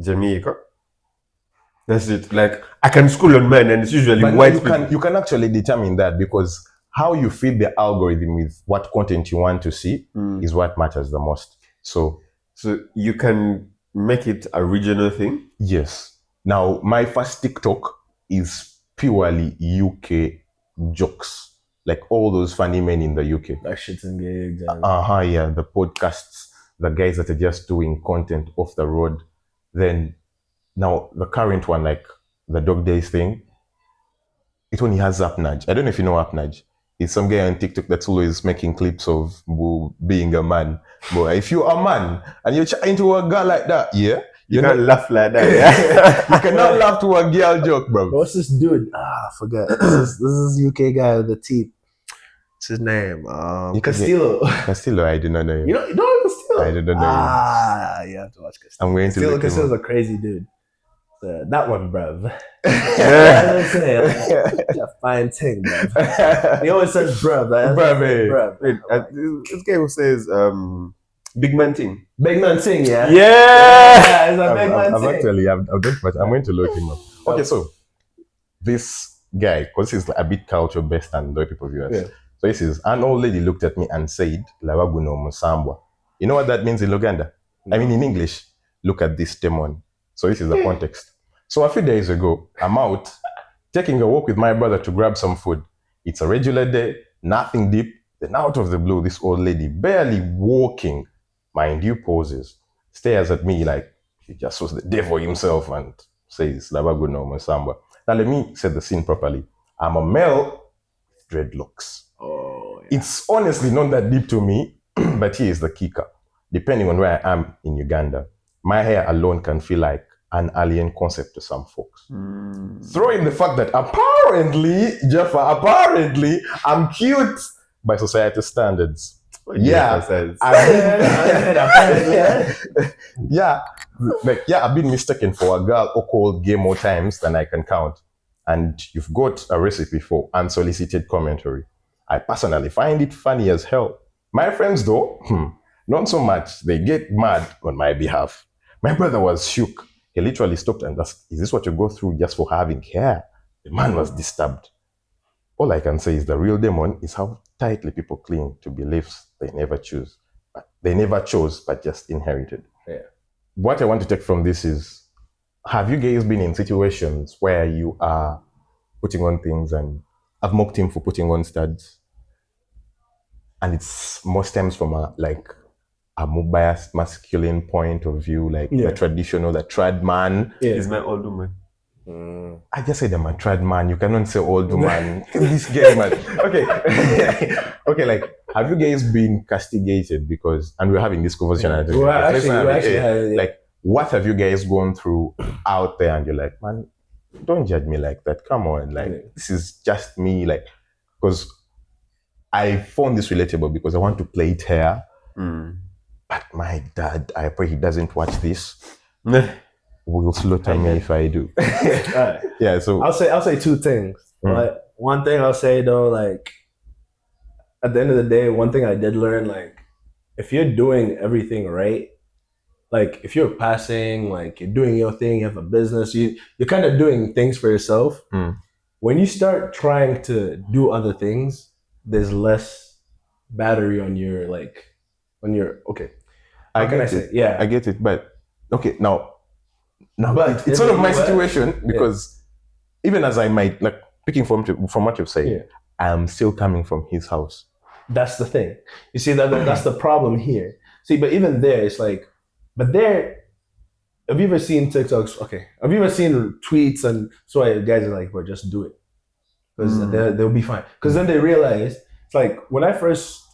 Jamaica, That's it. Like I can scroll on mine, and it's usually But white you people. can actually determine that because how you feed the algorithm with what content you want to see is what matters the most. So you can make it a regional thing. yes. Now my first TikTok is purely UK jokes, like all those funny men in the UK. Like shits and gigs. And Yeah, the podcasts, the guys that are just doing content off the road. Then now the current one, like the Dog Days thing, it only has Upnudge. I don't know if you know Upnudge. It's some guy on TikTok that's always making clips of being a man. But if you're a man and you're chatting to a girl like that, yeah, You can't laugh like that. Yeah? you cannot laugh to a girl joke, bro. what's this dude? I forgot. This is UK guy with the teeth. What's his name? Castillo. Castillo, I do not know him. You know Castillo? I don't know him. You have to watch Castillo. I'm going to look him Castillo's up. a crazy dude. That one, bruv. I'm saying, like, a fine thing, bruv. He always says bruv. Like, Bruv, hey. bruv. Wait, this guy who says big man thing. Big man thing, yeah? Yeah. It's a big man I've thing. actually, I've done, but I'm going to look him up. Okay, so this guy, because he's a bit culture based and the way people view us. Yeah. So he says, an old lady looked at me and said, Lawaguno Musambwa. You know what that means in Luganda? I mean, in English, look at this demon. So this is the context. So a few days ago, I'm out taking a walk with my brother to grab some food. It's a regular day, nothing deep. Then out of the blue, this old lady, barely walking, mind you, pauses, stares at me like she just was the devil himself and says, Lawaguno Musambwa. Now let me set the scene properly. I'm a male with dreadlocks. Oh, yeah. It's honestly not that deep to me, but here is the kicker. Depending on where I am in Uganda, my hair alone can feel like an alien concept to some folks. Throw in the fact that apparently, Jaffa, I'm cute by society standards. Yeah, I've been mistaken for a girl or called gay more times than I can count. And you've got a recipe for unsolicited commentary. I personally find it funny as hell. My friends though, not so much. They get mad on my behalf. My brother was shook. He literally stopped and asked, is this what you go through just for having hair? The man was disturbed. All I can say is the real demon is how tightly people cling to beliefs they never chose, but just inherited. Yeah. What I want to take from this is, have you guys been in situations where you are putting on things and I've mocked him for putting on studs? And it's most times from a more biased masculine point of view, like the traditional, the trad man. Yeah. He's my old woman. I just said I'm a trad man. You cannot say old man. This gay man. Okay. Okay, like, have you guys been castigated because, and we're having this conversation. Like, what have you guys gone through out there and you're like, man, don't judge me like that. Come on. Like, this is just me. Like, because I found this relatable because I want to play it here. But my dad, I pray he doesn't watch this, will slaughter me if I do. Right. Yeah, so I'll say two things. Like, one thing I'll say though, like, at the end of the day, one thing I did learn, like, if you're doing everything right, like if you're passing, like you're doing your thing, you have a business, you're kind of doing things for yourself. When you start trying to do other things, there's less battery on your okay. I get it, but okay, now but it's sort of my situation because even as I might, like, picking from what you've said, I'm still coming from his house. That's the thing. You see, that's the problem here. See, but even there, it's like, but there, have you ever seen TikToks? Okay, have you ever seen tweets and so guys are like, "Bro, just do it," because they'll be fine. Because then they realize it's like when I first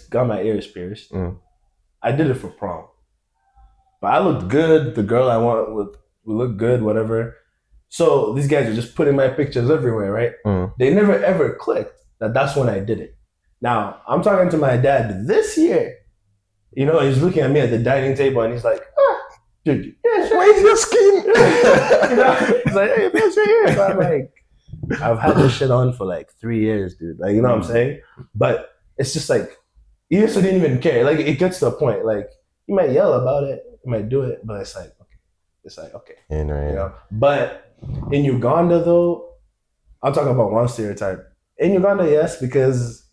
got my ears pierced, I did it for prom. But I looked good. The girl I want would look good, whatever. So these guys are just putting my pictures everywhere, right? They never ever clicked that that's when I did it. Now, I'm talking to my dad this year. You know, he's looking at me at the dining table and he's like, dude, where's your skin? You know, he's like, hey, man, right here. So I'm like, I've had this shit on for like 3 years, dude. Like, you know what I'm saying? But it's just like, he also didn't even care. Like, it gets to a point, like, you might yell about it, you might do it, but it's like, okay, it's like, okay. You know. But in Uganda, though, I'll talk about one stereotype. In Uganda, yes, because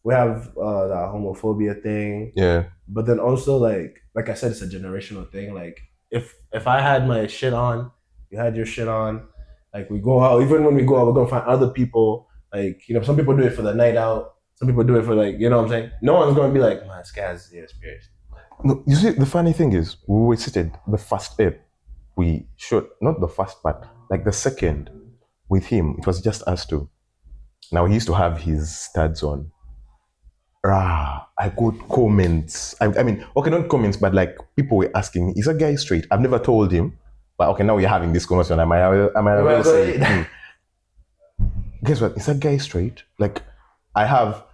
we have that homophobia thing. Yeah. But then also, like I said, it's a generational thing. Like, if I had my shit on, you had your shit on, like we go out, even when we go out, we're gonna find other people. Like, some people do it for the night out. Some people do it for like, what I'm saying? No one's gonna be like, man, this guy's experienced. No, you see, the funny thing is, we were seated the first ep. We shot, not the first part, like the second with him. It was just us two. Now he used to have his studs on. I got comments. I mean, okay, not comments, but like people were asking me, is that guy straight? I've never told him. But okay, now we're having this conversation. Am I say, guess what? Is that guy straight? Like, I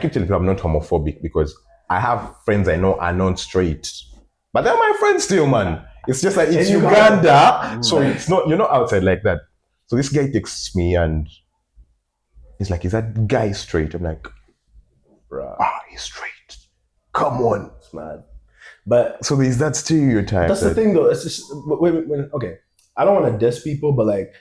keep telling people I'm not homophobic because I have friends I know are not straight. But they're my friends still, man. It's just like, it's Uganda. So it's not, you're not outside like that. So this guy texts me and he's like, is that guy straight? I'm like, he's straight. Come on. It's mad. But so there's that stereotype. That's the thing, though. It's just okay. I don't want to diss people, but like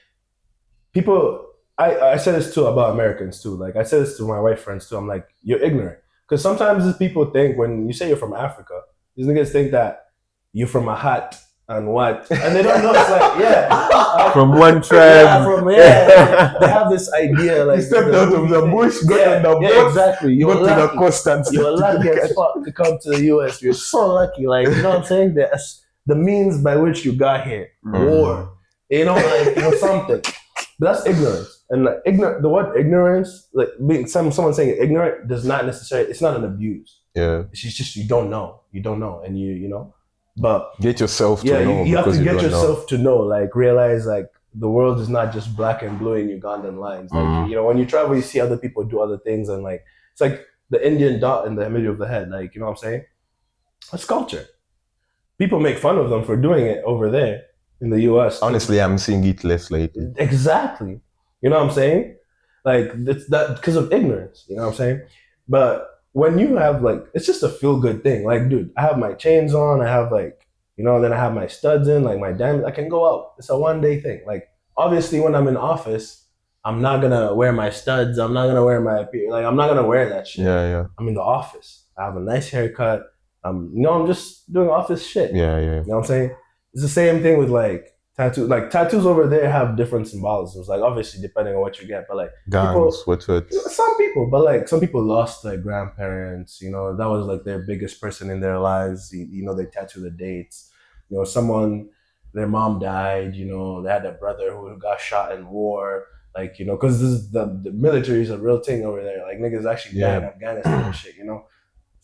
people, I said this too about Americans too. Like I said this to my white friends too. I'm like, you're ignorant because sometimes these people think when you say you're from Africa, these niggas think that you're from a hut and what, and they don't know. It's like, from one tribe. They have this idea like you stepped out of the bush, got on the boat, exactly. Got to the coast and you're lucky as fuck to come to the US. You're so lucky. Like, you know what I'm saying? The means by which you got here, war, something. But that's ignorance, and like the word ignorance, like being someone saying ignorant, does not necessarily. It's not an abuse. Yeah, it's just you don't know, and you know. But get yourself to know. You have to get yourself to know, like realize like the world is not just black and blue in Ugandan lines. Like, when you travel, you see other people do other things, and like it's like the Indian dot in the middle of the head. Like, you know what I'm saying? That's culture. People make fun of them for doing it over there in the US. Honestly, I'm seeing it less lately. Exactly. You know what I'm saying? Like it's that because of ignorance. You know what I'm saying? But when you have like, it's just a feel good thing. Like, dude, I have my chains on. I have like, then I have my studs in, like my diamonds. I can go out. It's a one-day thing. Like, obviously, when I'm in office, I'm not gonna wear my studs. I'm not gonna wear I'm not gonna wear that shit. Yeah. I'm in the office. I have a nice haircut. I'm just doing office shit. Yeah. You know what I'm saying? It's the same thing with like tattoos. Like tattoos over there have different symbolisms. Like obviously depending on what you get, but like guns, sweatshirts. Some people, but like some people lost their grandparents. That was like their biggest person in their lives. They tattoo the dates. Someone, their mom died. They had a brother who got shot in war. Like because the military is a real thing over there. Like niggas actually died in Afghanistan and shit.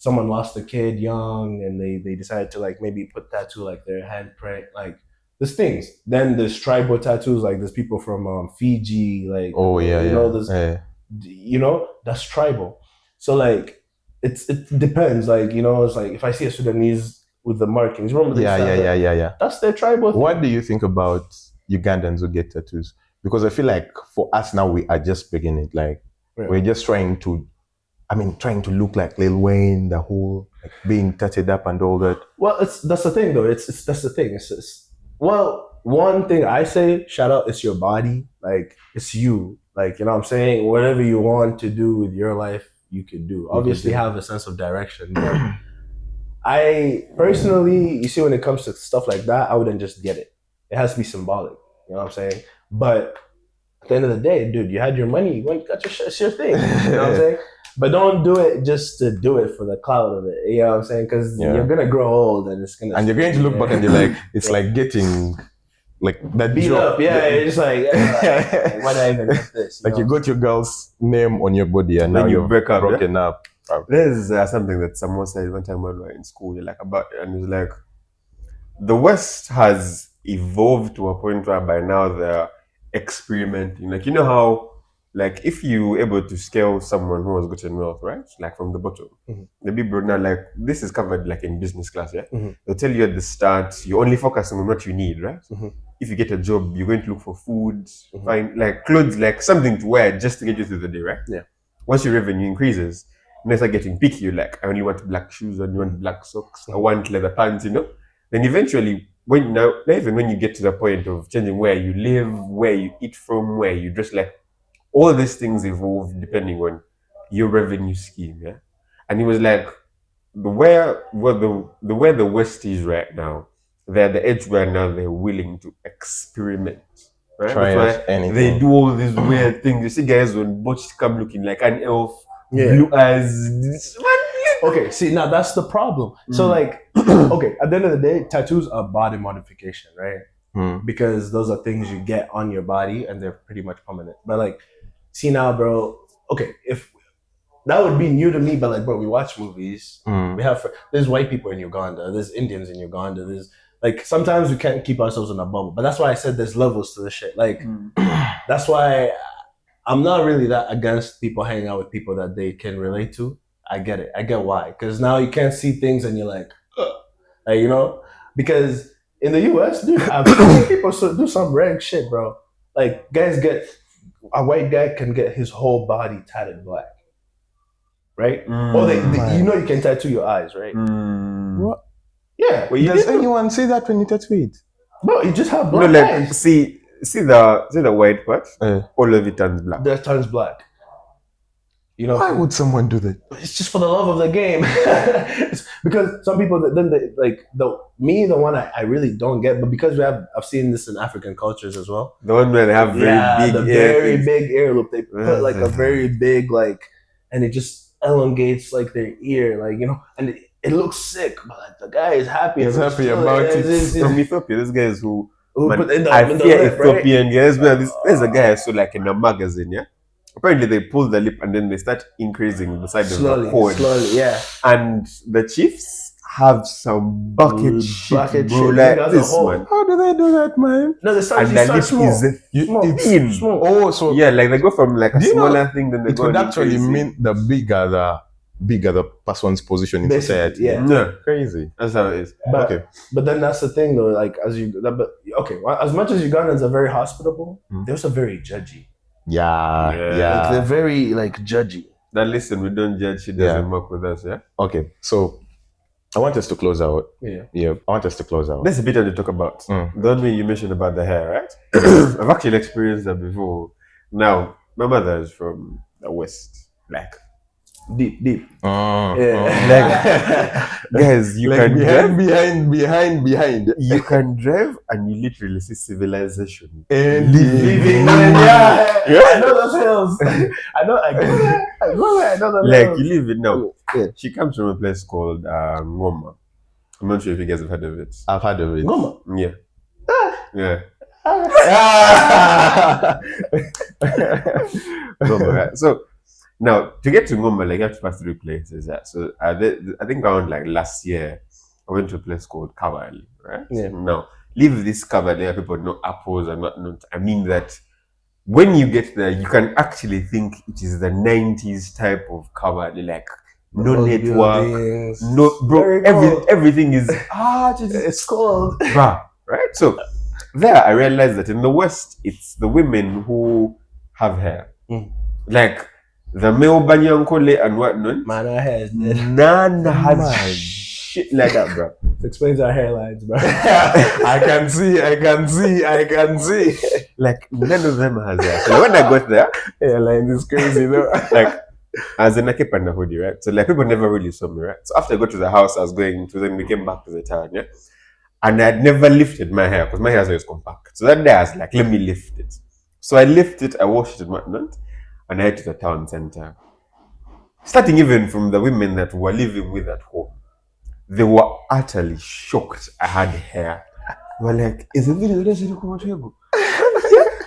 Someone lost a kid young and they decided to like maybe put tattoo like their handprint, like there's things. Then there's tribal tattoos, like there's people from Fiji, like that's tribal. So like it depends, like it's like if I see a Sudanese with the markings, remember that's their tribal thing. What do you think about Ugandans who get tattoos? Because I feel like for us now we are just beginning, like we're just trying to look like Lil Wayne, the whole like being tatted up and all that. Well, that's the thing though. That's the thing. Well, one thing I say, shout out, it's your body. Like it's you. Like, you know what I'm saying? Whatever you want to do with your life, you can do. Obviously have a sense of direction. But I personally, you see, when it comes to stuff like that, I wouldn't just get it. It has to be symbolic. You know what I'm saying? But at the end of the day, dude, you had your money, you went got your shit, it's your thing. You know what I'm saying? But don't do it just to do it for the clout of it. You know what I'm saying? Because you're gonna grow old and it's gonna. And you're going to look back and you're like, it's like getting like that beat job. Up. Yeah, you're just like, why did I even get this? You got your girl's name on your body and now you're broken up. There's something that someone said one time when we were in school, like about it, and it was like, the West has evolved to a point where by now they're experimenting. Like how. Like if you were able to scale someone who has gotten wealth, right? Like from the bottom, the big brother, like this is covered like in business class, yeah? They'll tell you at the start, you're only focusing on what you need, right? If you get a job, you're going to look for food, find like clothes, like something to wear just to get you through the day, right? Yeah. Once your revenue increases, you start getting picky, you're like, I only want black shoes, I only want black socks, I want leather pants, Then eventually, even when you get to the point of changing where you live, where you eat from, where you dress, like all these things evolve depending on your revenue scheme, yeah. And he was like, the way the West is right now, they're at the edge where now they're willing to experiment. Right? Try That's out why anything. they do all these weird things. You see guys on botched come looking like an elf, Yeah. blue eyes. Okay, see, now that's the problem. So, like, okay, at the end of the day, tattoos are body modification, right? Because those are things you get on your body and they're pretty much permanent. But, like, see now, bro, okay, if that would be new to me, but, like, bro, we watch movies. We have, there's white people in Uganda, there's Indians in Uganda, there's, like, sometimes we can't keep ourselves in a bubble. But that's why I said there's levels to this shit. Like, that's why I'm not really that against people hanging out with people that they can relate to. I get it. I get why. Because now you can't see things and you're like, you know? Because in the US, dude, I've seen people do some rag shit, bro. Like, a white guy can get his whole body tatted black. Right? Or you know you can tattoo your eyes, right? What? Yeah. Well, does anyone say that when you tattoo it? Bro, you just have black eyes. See the white part? All of it turns black. That turns black. You know, why would someone do that? It's just for the love of the game. Because some people the one I really don't get, but because I've seen this in African cultures as well. The one where they have very big ear loop. They put like a very big and it just elongates like their ear, like, you know, and it looks sick, but like the guy is happy. He's happy about it. From Ethiopia, this guy is who put in I the fear lip, Ethiopian right? guys. Well, there's a guy I saw like in a magazine, yeah. Apparently they pull the lip and then they start increasing the side of the cord. Slowly, yeah. And the chiefs have some bucket shit, bro. Like this one. How do they do that, man? No, they start, And the lip small. is thin. Small. Oh, so Yeah, like they go from like a smaller thing, then they it go would on actually increasing. mean the bigger the person's position in Basically, society. yeah. No, Crazy. that's how it is. Okay. But then that's the thing, though. Like, as much as Ugandans are very hospitable, they're also very judgy. Yeah. Like, they're very like judgy. Now listen, we don't judge. She doesn't work with us, yeah. Okay. So I want us to close out. Yeah. I want us to close out. There's a bit to talk about. The one way you mentioned about the hair, right? I've actually experienced that before. Now, my mother is from the West, like Deep. like guys, you like can behind. you can drive and you literally see civilization And living. I know those hills. I know those Like hills. you live it now. Yeah. She comes from a place called Ngoma. I'm not sure if you guys have heard of it. I've heard of it. Ngoma. Yeah. Yeah. Ngoma, right? So now to get to Ngoma, like you have to pass through places. Yeah. So I think around like last year, I went to a place called Kavali, right? Yeah. Now leave this Kavali where people know apples and whatnot. I mean that when you get there, you can actually think it is the 90s type of Kavali, like no network, buildings. no bro. Everything is It's cold. bruh, right? So there, I realized that in the West, it's the women who have hair, like the male banyankole and whatnot. Man, our hair is dead. None has shit like that, bro. It explains our hairlines, bro. I can see. Like none of them has hair. So when I got there, Airline is crazy though. like as in I kept on the hoodie, right? So like people never really saw me, right? So after I got to the house, I was going to, then we came back to the town, yeah. And I'd never lifted my hair because my hair is always compact. So that day I was like, let me lift it. So I lifted it, I washed it and whatnot, and I head to the town center. Starting even from the women that were living with at home, they were utterly shocked I had hair. They were like, is it really comfortable?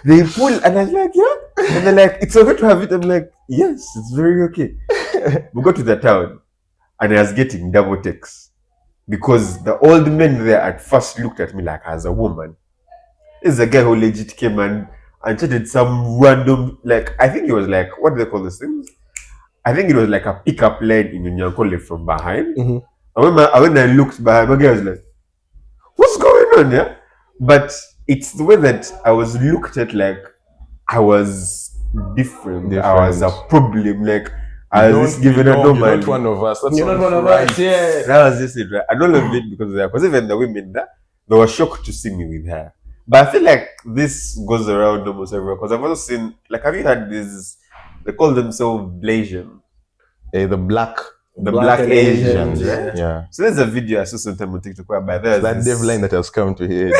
They pull and I was like, yeah. And they're like, it's okay to have it. I'm like, yes, it's very okay. We got to the town and I was getting double takes because the old men there at first looked at me like as a woman. This is a guy who legit came and chatted some random, like, I think it was like, what do they call these things? I think it was like a pickup line in Unyankole from behind. Mm-hmm. And when I looked behind, my guy was like, what's going on here? But it's the way that I was looked at like I was different. I was a problem. Like I was just given a normal. You're not one of us. That's You're not one of us. Yeah. That was just it, right? And all of it because of that. Because even the women there, they were shocked to see me with her. But I feel like this goes around almost everywhere because I've also seen, like, have you had this? They call themselves Blasian. The black Black and Asians, Asians, right? yeah. So there's a video I saw sometime on TikTok whereby there's That this... deaf line that has come to head.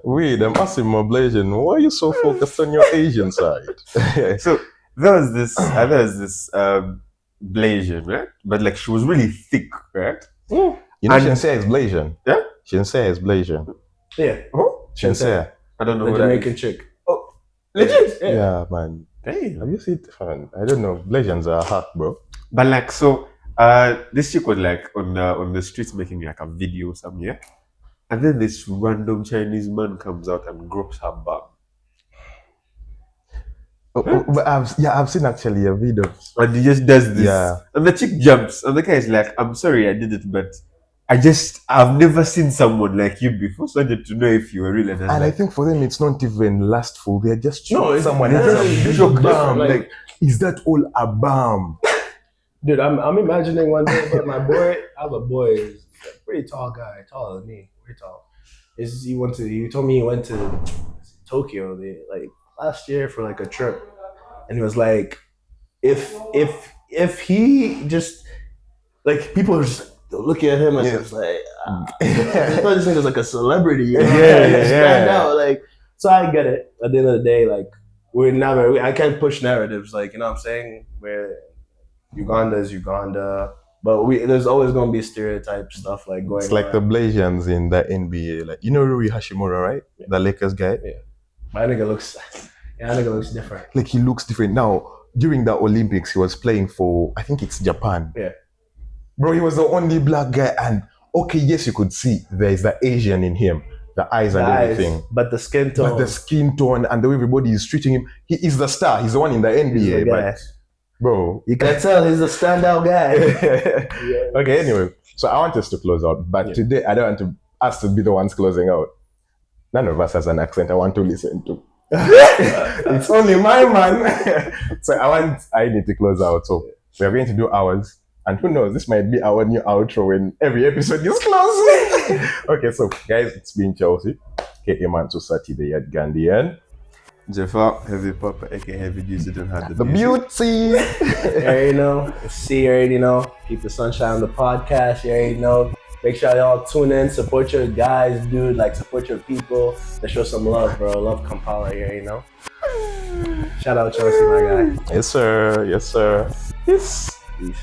Wait, I'm asking my Blasian, why are you so focused on your Asian side? So there was this Blasian, right? But like she was really thick, right? You know, And- Shinsei is Blasian. Yeah? Shinsei is Blasian. Yeah. Oh, Shinsei. I don't know The who that Jamaican is. chick. Oh, legit? Yeah, man. Damn. Have you seen it? I don't know. Blasians are hot, bro. But like, so this chick was like on the streets making like a video somewhere, and then this random Chinese man comes out and gropes her bum. But I've seen actually a video. And he just does this. Yeah. And the chick jumps. And the guy is like, I'm sorry I did it, but I've never seen someone like you before. So I wanted to know if you were real. And, And I think for them, it's not even lustful. They're just No, showing it's someone very else a different, big bum. like- Like, is that all a bum? Dude, I'm imagining one day, but my boy, I have a boy, he's a pretty tall guy, taller than me, pretty tall. He told me he went to Tokyo like last year for like a trip, and he was like, if he just like people are just looking at him and just like, I thought this nigga was like a celebrity, you know? Yeah. Stand out, like. So I get it. At the end of the day, like I can't push narratives, like, you know what I'm saying, where Uganda is Uganda, but there's always gonna be stereotype stuff like going. It's like the Blasians in the NBA. Like, you know Rui Hashimura, right? Yeah. The Lakers guy. Yeah. That nigga looks different. Like, he looks different. Now, during the Olympics, he was playing for, I think it's Japan. Yeah. Bro, he was the only black guy. And okay, yes, you could see there is the Asian in him, the eyes and everything. But the skin tone. But the skin tone and the way everybody is treating him, he is the star. He's the one in the He's NBA. the guy. But, bro. You can tell he's a standout guy. Okay, anyway. So I want us to close out. But today, I don't want us to be the ones closing out. None of us has an accent I want to listen to. It's only my man. So I need to close out. So we are going to do ours. And who knows, this might be our new outro when every episode is closing. Okay, so guys, it's been Chelsea. Okay, man to Sati the Yad Gandhian. Jafar, Heavy Papa, aka Heavy Juice, didn't have The beauty. You already know. See, you already know. Keep the sunshine on the podcast. You already know. Make sure y'all tune in. Support your guys, dude. Like, support your people. Let's show some love, bro. Love Kampala. You already know. Shout out Chelsea, my guy. Yes, sir. Yes, sir. Yes. Peace.